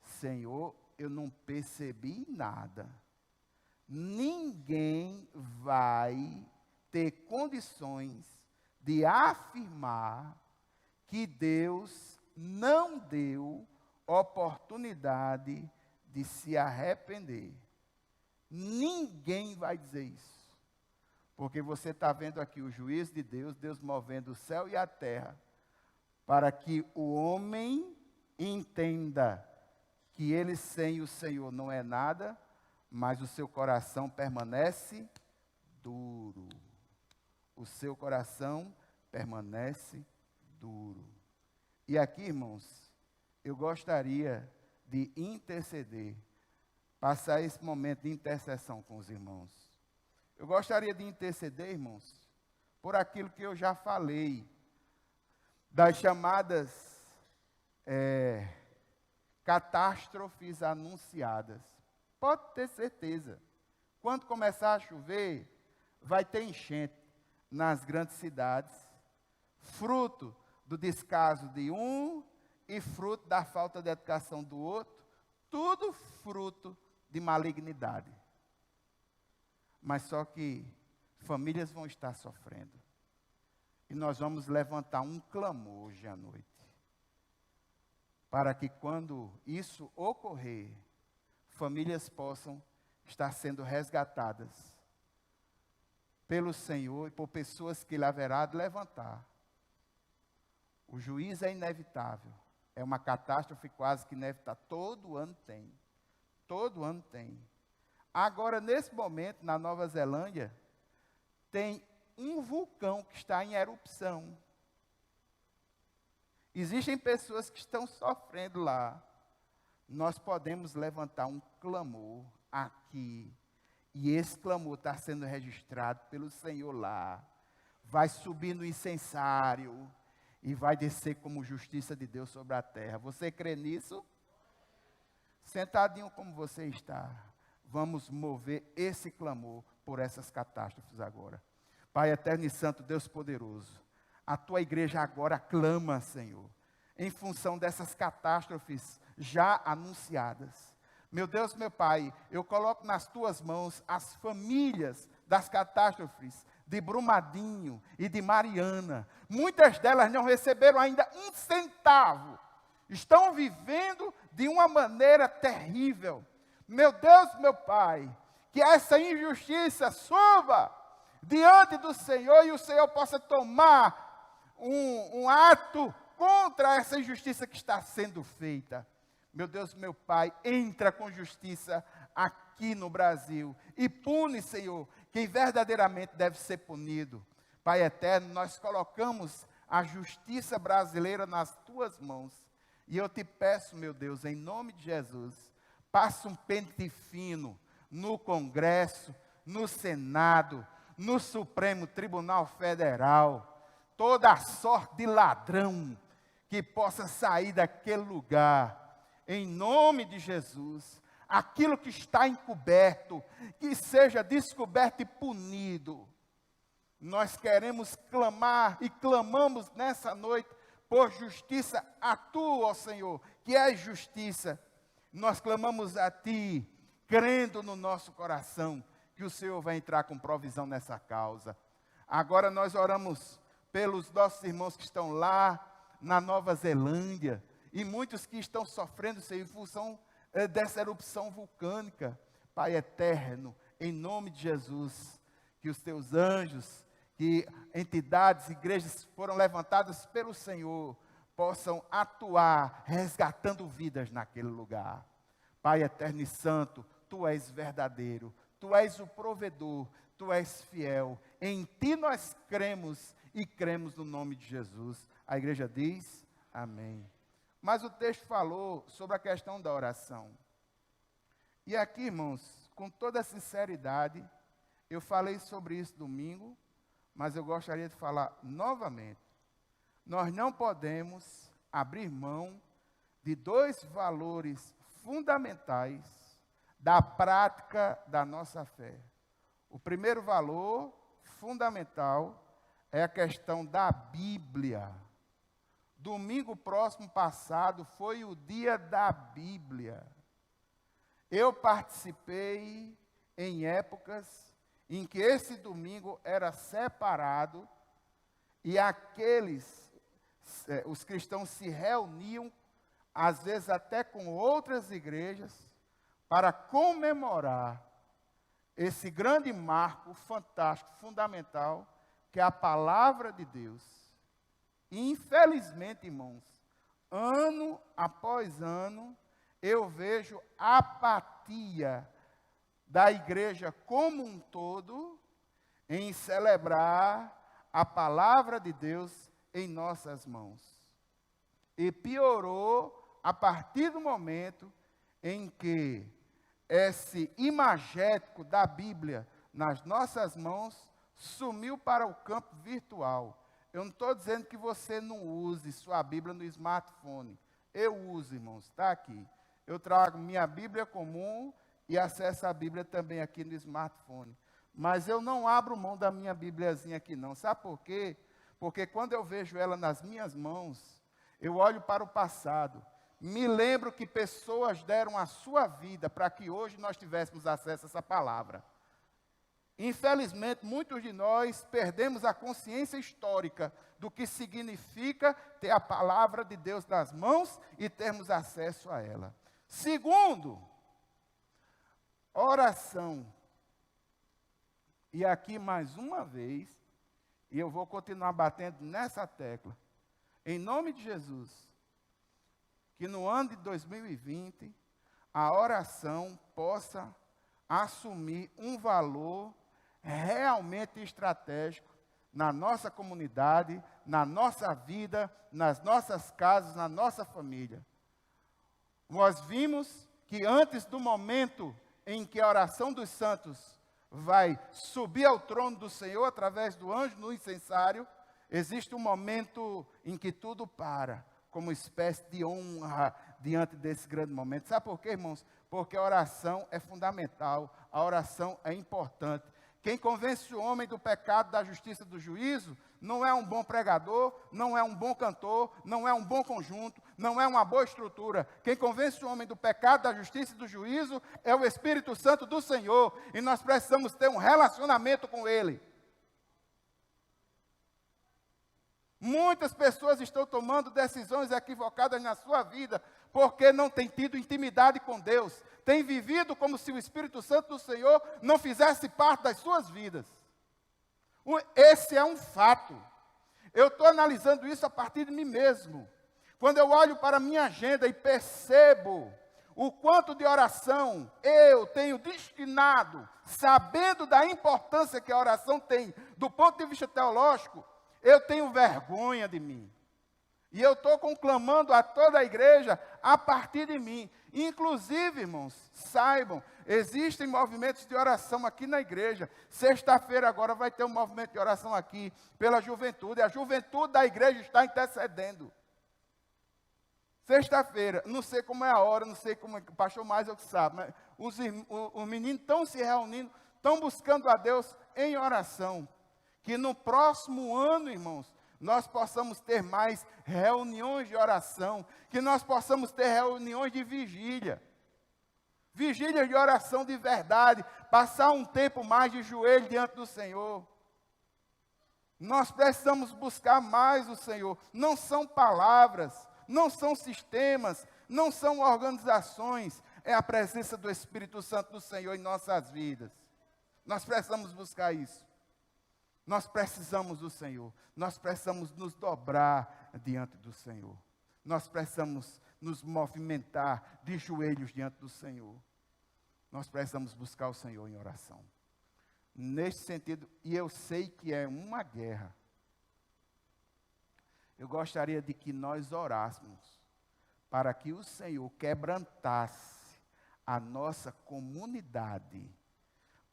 Senhor, eu não percebi nada. Ninguém vai ter condições de afirmar que Deus não deu oportunidade de se arrepender. Ninguém vai dizer isso. Porque você está vendo aqui o juízo de Deus, Deus movendo o céu e a terra, para que o homem entenda que ele sem o Senhor não é nada, mas o seu coração permanece duro. O seu coração permanece duro. E aqui, irmãos, eu gostaria de interceder, passar esse momento de intercessão com os irmãos. Eu gostaria de interceder, irmãos, por aquilo que eu já falei, das chamadas catástrofes anunciadas. Pode ter certeza, quando começar a chover, vai ter enchente nas grandes cidades, fruto do descaso de um e fruto da falta de educação do outro, tudo fruto de malignidade. Mas só que famílias vão estar sofrendo. E nós vamos levantar um clamor hoje à noite, para que quando isso ocorrer, famílias possam estar sendo resgatadas pelo Senhor e por pessoas que Ele haverá de levantar. O juízo é inevitável. É uma catástrofe quase que inevitável. Todo ano tem. Todo ano tem. Agora, nesse momento, na Nova Zelândia, tem um vulcão que está em erupção. Existem pessoas que estão sofrendo lá. Nós podemos levantar um clamor aqui. E esse clamor está sendo registrado pelo Senhor lá. Vai subir no incensário e vai descer como justiça de Deus sobre a terra. Você crê nisso? Sentadinho como você está, vamos mover esse clamor por essas catástrofes agora. Pai eterno e santo, Deus poderoso, a tua igreja agora clama, Senhor, em função dessas catástrofes já anunciadas. Meu Deus, meu Pai, eu coloco nas tuas mãos as famílias das catástrofes de Brumadinho e de Mariana. Muitas delas não receberam ainda um centavo. Estão vivendo de uma maneira terrível. Meu Deus, meu Pai, que essa injustiça suba diante do Senhor e o Senhor possa tomar um ato contra essa injustiça que está sendo feita. Meu Deus, meu Pai, entra com justiça aqui no Brasil e pune, Senhor, quem verdadeiramente deve ser punido. Pai eterno, nós colocamos a justiça brasileira nas tuas mãos. E eu te peço, meu Deus, em nome de Jesus, passa um pente fino no Congresso, no Senado, no Supremo Tribunal Federal, toda a sorte de ladrão que possa sair daquele lugar, em nome de Jesus. Aquilo que está encoberto, que seja descoberto e punido. Nós queremos clamar e clamamos nessa noite por justiça a tu, ó Senhor, que és justiça. Nós clamamos a ti, crendo no nosso coração, que o Senhor vai entrar com provisão nessa causa. Agora nós oramos pelos nossos irmãos que estão lá na Nova Zelândia, e muitos que estão sofrendo, Senhor, em função dessa erupção vulcânica. Pai eterno, em nome de Jesus, que os teus anjos, que entidades, igrejas foram levantadas pelo Senhor, possam atuar, resgatando vidas naquele lugar. Pai eterno e santo, Tu és verdadeiro, Tu és o provedor, Tu és fiel. Em Ti nós cremos e cremos no nome de Jesus. A igreja diz, amém. Mas o texto falou sobre a questão da oração. E aqui, irmãos, com toda sinceridade, eu falei sobre isso domingo, mas eu gostaria de falar novamente. Nós não podemos abrir mão de dois valores fundamentais da prática da nossa fé. O primeiro valor fundamental é a questão da Bíblia. Domingo próximo passado foi o dia da Bíblia. Eu participei em épocas em que esse domingo era separado e os cristãos se reuniam, às vezes até com outras igrejas, para comemorar esse grande marco fantástico, fundamental, que é a palavra de Deus. E, infelizmente, irmãos, ano após ano, eu vejo apatia da igreja como um todo em celebrar a palavra de Deus em nossas mãos. E piorou a partir do momento em que esse imagético da Bíblia nas nossas mãos sumiu para o campo virtual. Eu não estou dizendo que você não use sua Bíblia no smartphone. Eu uso, irmãos, está aqui. Eu trago minha Bíblia comum e acesso a Bíblia também aqui no smartphone. Mas eu não abro mão da minha Bíbliazinha aqui não. Sabe por quê? Porque quando eu vejo ela nas minhas mãos, eu olho para o passado. Me lembro que pessoas deram a sua vida para que hoje nós tivéssemos acesso a essa palavra. Infelizmente, muitos de nós perdemos a consciência histórica do que significa ter a palavra de Deus nas mãos e termos acesso a ela. Segundo, oração. E aqui mais uma vez, e eu vou continuar batendo nessa tecla, em nome de Jesus, que no ano de 2020, a oração possa assumir um valor realmente estratégico na nossa comunidade, na nossa vida, nas nossas casas, na nossa família. Nós vimos que antes do momento em que a oração dos santos vai subir ao trono do Senhor através do anjo no incensário, existe um momento em que tudo para, como espécie de honra diante desse grande momento. Sabe por quê, irmãos? Porque a oração é fundamental, a oração é importante. Quem convence o homem do pecado, da justiça e do juízo, não é um bom pregador, não é um bom cantor, não é um bom conjunto, não é uma boa estrutura. Quem convence o homem do pecado, da justiça e do juízo é o Espírito Santo do Senhor. E nós precisamos ter um relacionamento com Ele. Muitas pessoas estão tomando decisões equivocadas na sua vida, porque não têm tido intimidade com Deus. Têm vivido como se o Espírito Santo do Senhor não fizesse parte das suas vidas. Esse é um fato. Eu estou analisando isso a partir de mim mesmo. Quando eu olho para a minha agenda e percebo o quanto de oração eu tenho destinado, sabendo da importância que a oração tem do ponto de vista teológico, eu tenho vergonha de mim. E eu estou conclamando a toda a igreja a partir de mim. Inclusive, irmãos, saibam, existem movimentos de oração aqui na igreja. Sexta-feira agora vai ter um movimento de oração aqui pela juventude. A juventude da igreja está intercedendo. Sexta-feira, não sei como é a hora, não sei como é, o pastor mais é o que sabe, mas os meninos estão se reunindo, estão buscando a Deus em oração. Que no próximo ano, irmãos, nós possamos ter mais reuniões de oração, que nós possamos ter reuniões de vigília. Vigílias de oração de verdade, passar um tempo mais de joelho diante do Senhor. Nós precisamos buscar mais o Senhor. Não são palavras, não são sistemas, não são organizações, é a presença do Espírito Santo do Senhor em nossas vidas. Nós precisamos buscar isso. Nós precisamos do Senhor. Nós precisamos nos dobrar diante do Senhor. Nós precisamos nos movimentar de joelhos diante do Senhor. Nós precisamos buscar o Senhor em oração. Neste sentido, e eu sei que é uma guerra, eu gostaria de que nós orássemos para que o Senhor quebrantasse a nossa comunidade,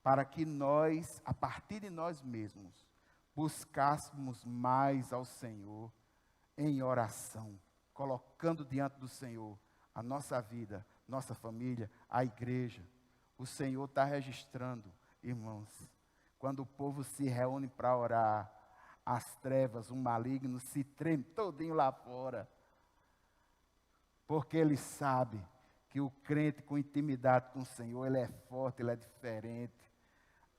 para que nós, a partir de nós mesmos, buscássemos mais ao Senhor em oração, colocando diante do Senhor a nossa vida, nossa família, a igreja. O Senhor está registrando, irmãos, quando o povo se reúne para orar, as trevas, o maligno se treme todinho lá fora, porque ele sabe que o crente com intimidade com o Senhor, ele é forte, ele é diferente.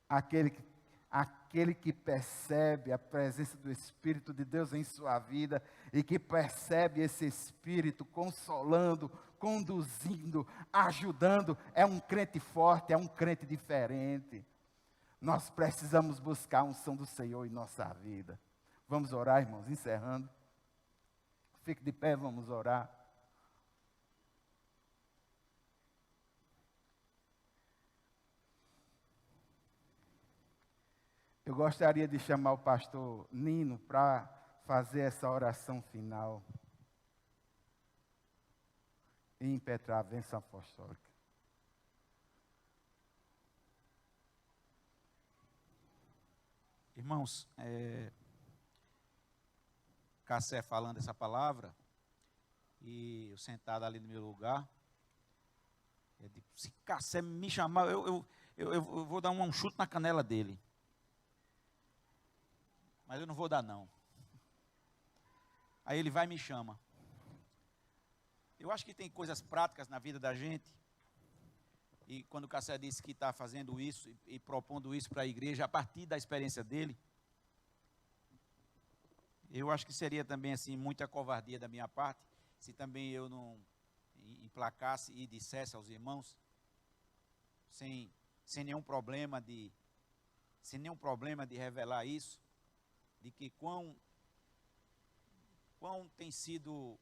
Aquele que percebe a presença do Espírito de Deus em sua vida e que percebe esse Espírito consolando, conduzindo, ajudando, é um crente forte, é um crente diferente. Nós precisamos buscar a unção do Senhor em nossa vida. Vamos orar, irmãos, encerrando. Fique de pé, vamos orar. Eu gostaria de chamar o pastor Nino para fazer essa oração final. E impetrar a bênção apostólica.
Irmãos, Cassé falando essa palavra, e eu sentado ali no meu lugar, eu digo, se Cassé me chamar, eu vou dar um chute na canela dele. Mas eu não vou dar não. Aí ele vai e me chama. Eu acho que tem coisas práticas na vida da gente, e quando o Cassé disse que está fazendo isso e propondo isso para a igreja, a partir da experiência dele, eu acho que seria também assim muita covardia da minha parte, se também eu não emplacasse e dissesse aos irmãos, sem nenhum problema de revelar isso, de que quão tem sido,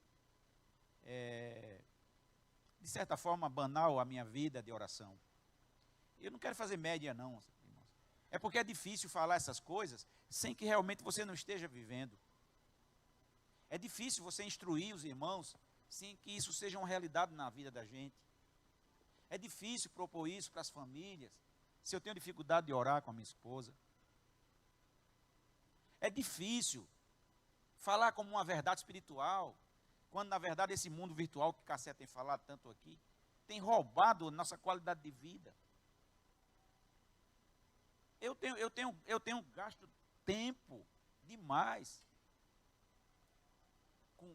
de certa forma, banal a minha vida de oração. Eu não quero fazer média não, irmãos. É porque é difícil falar essas coisas sem que realmente você não esteja vivendo. É difícil você instruir os irmãos sem que isso seja uma realidade na vida da gente. É difícil propor isso para as famílias, se eu tenho dificuldade de orar com a minha esposa. É difícil falar como uma verdade espiritual, quando na verdade esse mundo virtual que Cassé tem falado tanto aqui, tem roubado nossa qualidade de vida. Eu tenho gasto tempo demais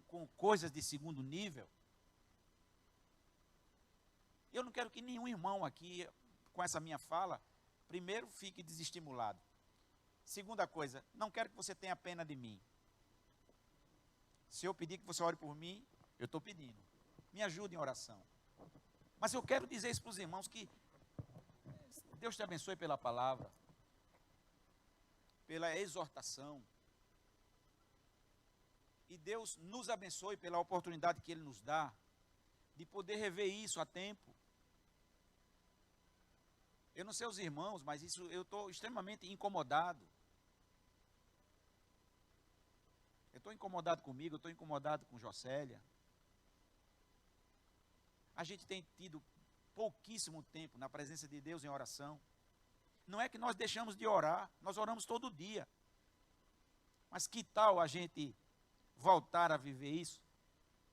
com coisas de segundo nível. Eu não quero que nenhum irmão aqui, com essa minha fala, primeiro fique desestimulado. Segunda coisa, não quero que você tenha pena de mim. Se eu pedir que você ore por mim, eu estou pedindo. Me ajude em oração. Mas eu quero dizer isso para os irmãos que Deus te abençoe pela palavra, pela exortação. E Deus nos abençoe pela oportunidade que Ele nos dá de poder rever isso a tempo. Eu não sei os irmãos, mas isso eu estou extremamente incomodado. Eu estou incomodado comigo, eu estou incomodado com Jocélia. A gente tem tido pouquíssimo tempo na presença de Deus em oração. Não é que nós deixamos de orar, nós oramos todo dia. Mas que tal a gente voltar a viver isso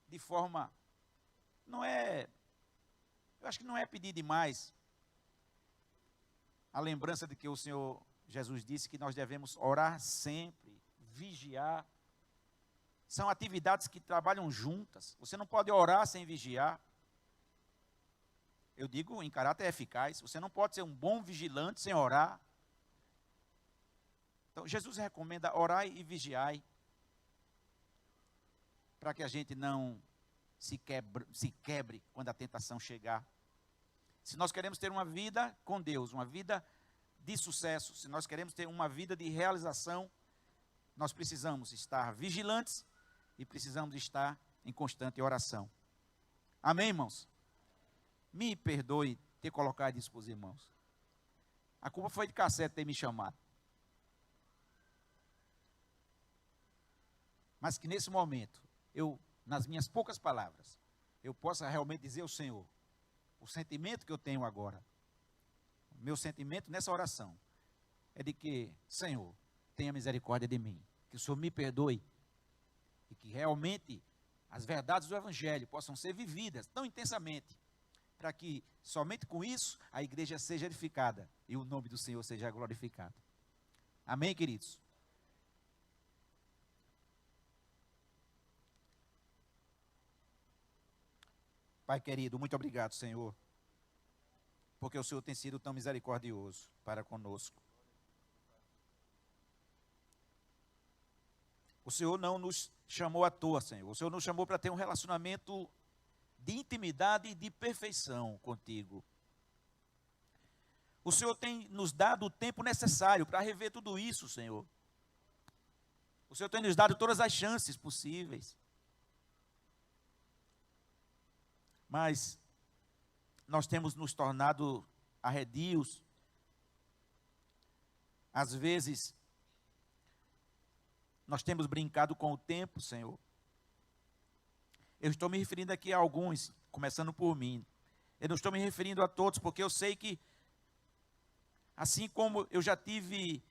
de forma, eu acho que não é pedir demais. A lembrança de que o Senhor Jesus disse que nós devemos orar sempre, vigiar. São atividades que trabalham juntas. Você não pode orar sem vigiar. Eu digo em caráter eficaz. Você não pode ser um bom vigilante sem orar. Então, Jesus recomenda orai e vigiai, para que a gente não se quebre quando a tentação chegar. Se nós queremos ter uma vida com Deus, uma vida de sucesso, se nós queremos ter uma vida de realização, nós precisamos estar vigilantes e precisamos estar em constante oração. Amém, irmãos? Me perdoe ter colocado isso para os irmãos. A culpa foi de Cassete ter me chamado. Mas que nesse momento, eu, nas minhas poucas palavras, eu possa realmente dizer ao Senhor, o sentimento que eu tenho agora, o meu sentimento nessa oração, é de que, Senhor, tenha misericórdia de mim, que o Senhor me perdoe, e que realmente as verdades do Evangelho possam ser vividas tão intensamente, para que somente com isso a igreja seja edificada e o nome do Senhor seja glorificado. Amém, queridos? Pai querido, muito obrigado, Senhor, porque o Senhor tem sido tão misericordioso para conosco. O Senhor não nos chamou à toa, Senhor. O Senhor nos chamou para ter um relacionamento de intimidade e de perfeição contigo. O Senhor tem nos dado o tempo necessário para rever tudo isso, Senhor. O Senhor tem nos dado todas as chances possíveis. Mas nós temos nos tornado arredios. Às vezes, nós temos brincado com o tempo, Senhor. Eu estou me referindo aqui a alguns, começando por mim. Eu não estou me referindo a todos, porque eu sei que, assim como eu já tive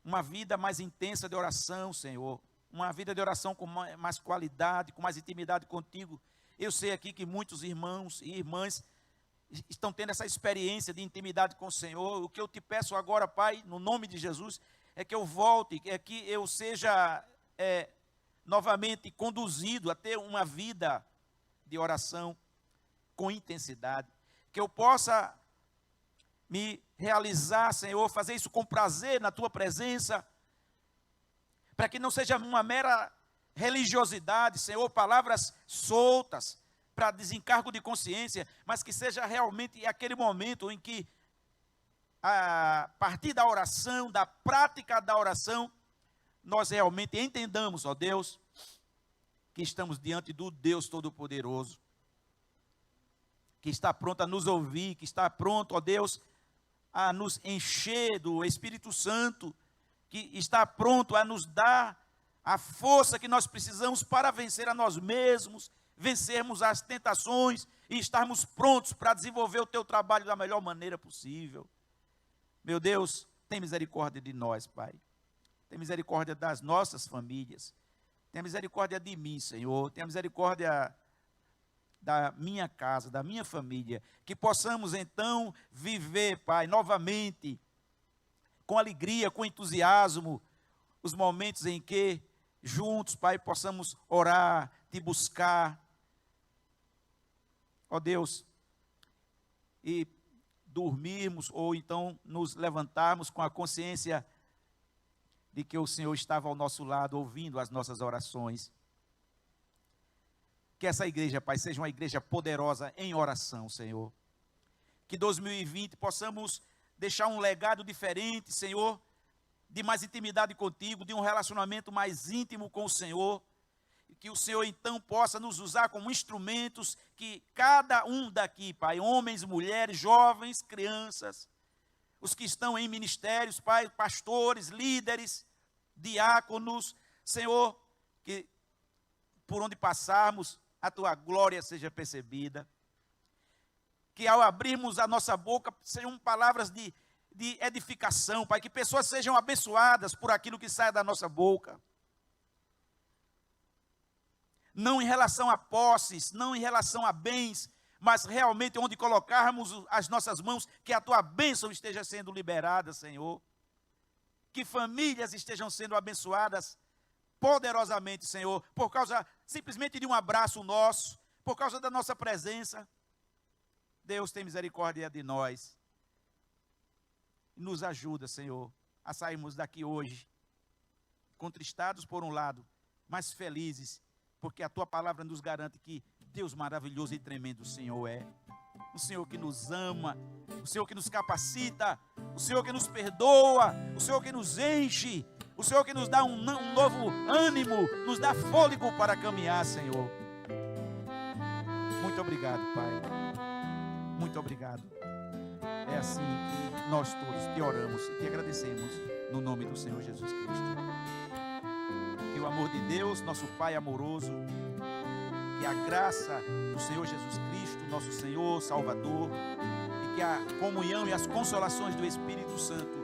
uma vida mais intensa de oração, Senhor, uma vida de oração com mais qualidade, com mais intimidade contigo, eu sei aqui que muitos irmãos e irmãs estão tendo essa experiência de intimidade com o Senhor. O que eu te peço agora, Pai, no nome de Jesus, é que eu volte, é que eu seja novamente conduzido a ter uma vida de oração com intensidade, que eu possa me realizar, Senhor, fazer isso com prazer na Tua presença, para que não seja uma mera religiosidade, Senhor, palavras soltas para desencargo de consciência, mas que seja realmente aquele momento em que, a partir da oração, da prática da oração, nós realmente entendamos, ó Deus, que estamos diante do Deus Todo-Poderoso, que está pronto a nos ouvir, que está pronto, ó Deus, a nos encher do Espírito Santo, que está pronto a nos dar a força que nós precisamos para vencer a nós mesmos, vencermos as tentações e estarmos prontos para desenvolver o Teu trabalho da melhor maneira possível. Meu Deus, tem misericórdia de nós, Pai. Tem misericórdia das nossas famílias. Tem misericórdia de mim, Senhor. Tem misericórdia da minha casa, da minha família. Que possamos, então, viver, Pai, novamente, com alegria, com entusiasmo, os momentos em que, juntos, Pai, possamos orar, Te buscar. Ó Deus, e dormirmos ou então nos levantarmos com a consciência de que o Senhor estava ao nosso lado, ouvindo as nossas orações. Que essa igreja, Pai, seja uma igreja poderosa em oração, Senhor. Que 2020 possamos deixar um legado diferente, Senhor, de mais intimidade contigo, de um relacionamento mais íntimo com o Senhor. Que o Senhor então possa nos usar como instrumentos, que cada um daqui, Pai, homens, mulheres, jovens, crianças, os que estão em ministérios, Pai, pastores, líderes, diáconos, Senhor, que por onde passarmos, a Tua glória seja percebida. Que ao abrirmos a nossa boca, sejam palavras de edificação, Pai, que pessoas sejam abençoadas por aquilo que sai da nossa boca. Não em relação a posses, não em relação a bens, mas realmente onde colocarmos as nossas mãos, que a Tua bênção esteja sendo liberada, Senhor. Que famílias estejam sendo abençoadas poderosamente, Senhor, por causa simplesmente de um abraço nosso, por causa da nossa presença. Deus tem misericórdia de nós. Nos ajuda, Senhor, a sairmos daqui hoje, contristados por um lado, mas felizes, porque a Tua palavra nos garante que Deus maravilhoso e tremendo o Senhor é. o Senhor que nos ama, o Senhor que nos capacita, o Senhor que nos perdoa, o Senhor que nos enche, o Senhor que nos dá um novo ânimo, nos dá fôlego para caminhar, Senhor. Muito obrigado, Pai. Muito obrigado. É assim que nós todos te oramos e te agradecemos no nome do Senhor Jesus Cristo. Que o amor de Deus, nosso Pai amoroso, que a graça do Senhor Jesus Cristo, nosso Senhor, Salvador, e que a comunhão e as consolações do Espírito Santo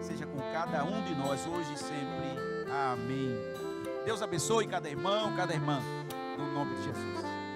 seja com cada um de nós hoje e sempre. Amém. Deus abençoe cada irmão, cada irmã, no nome de Jesus.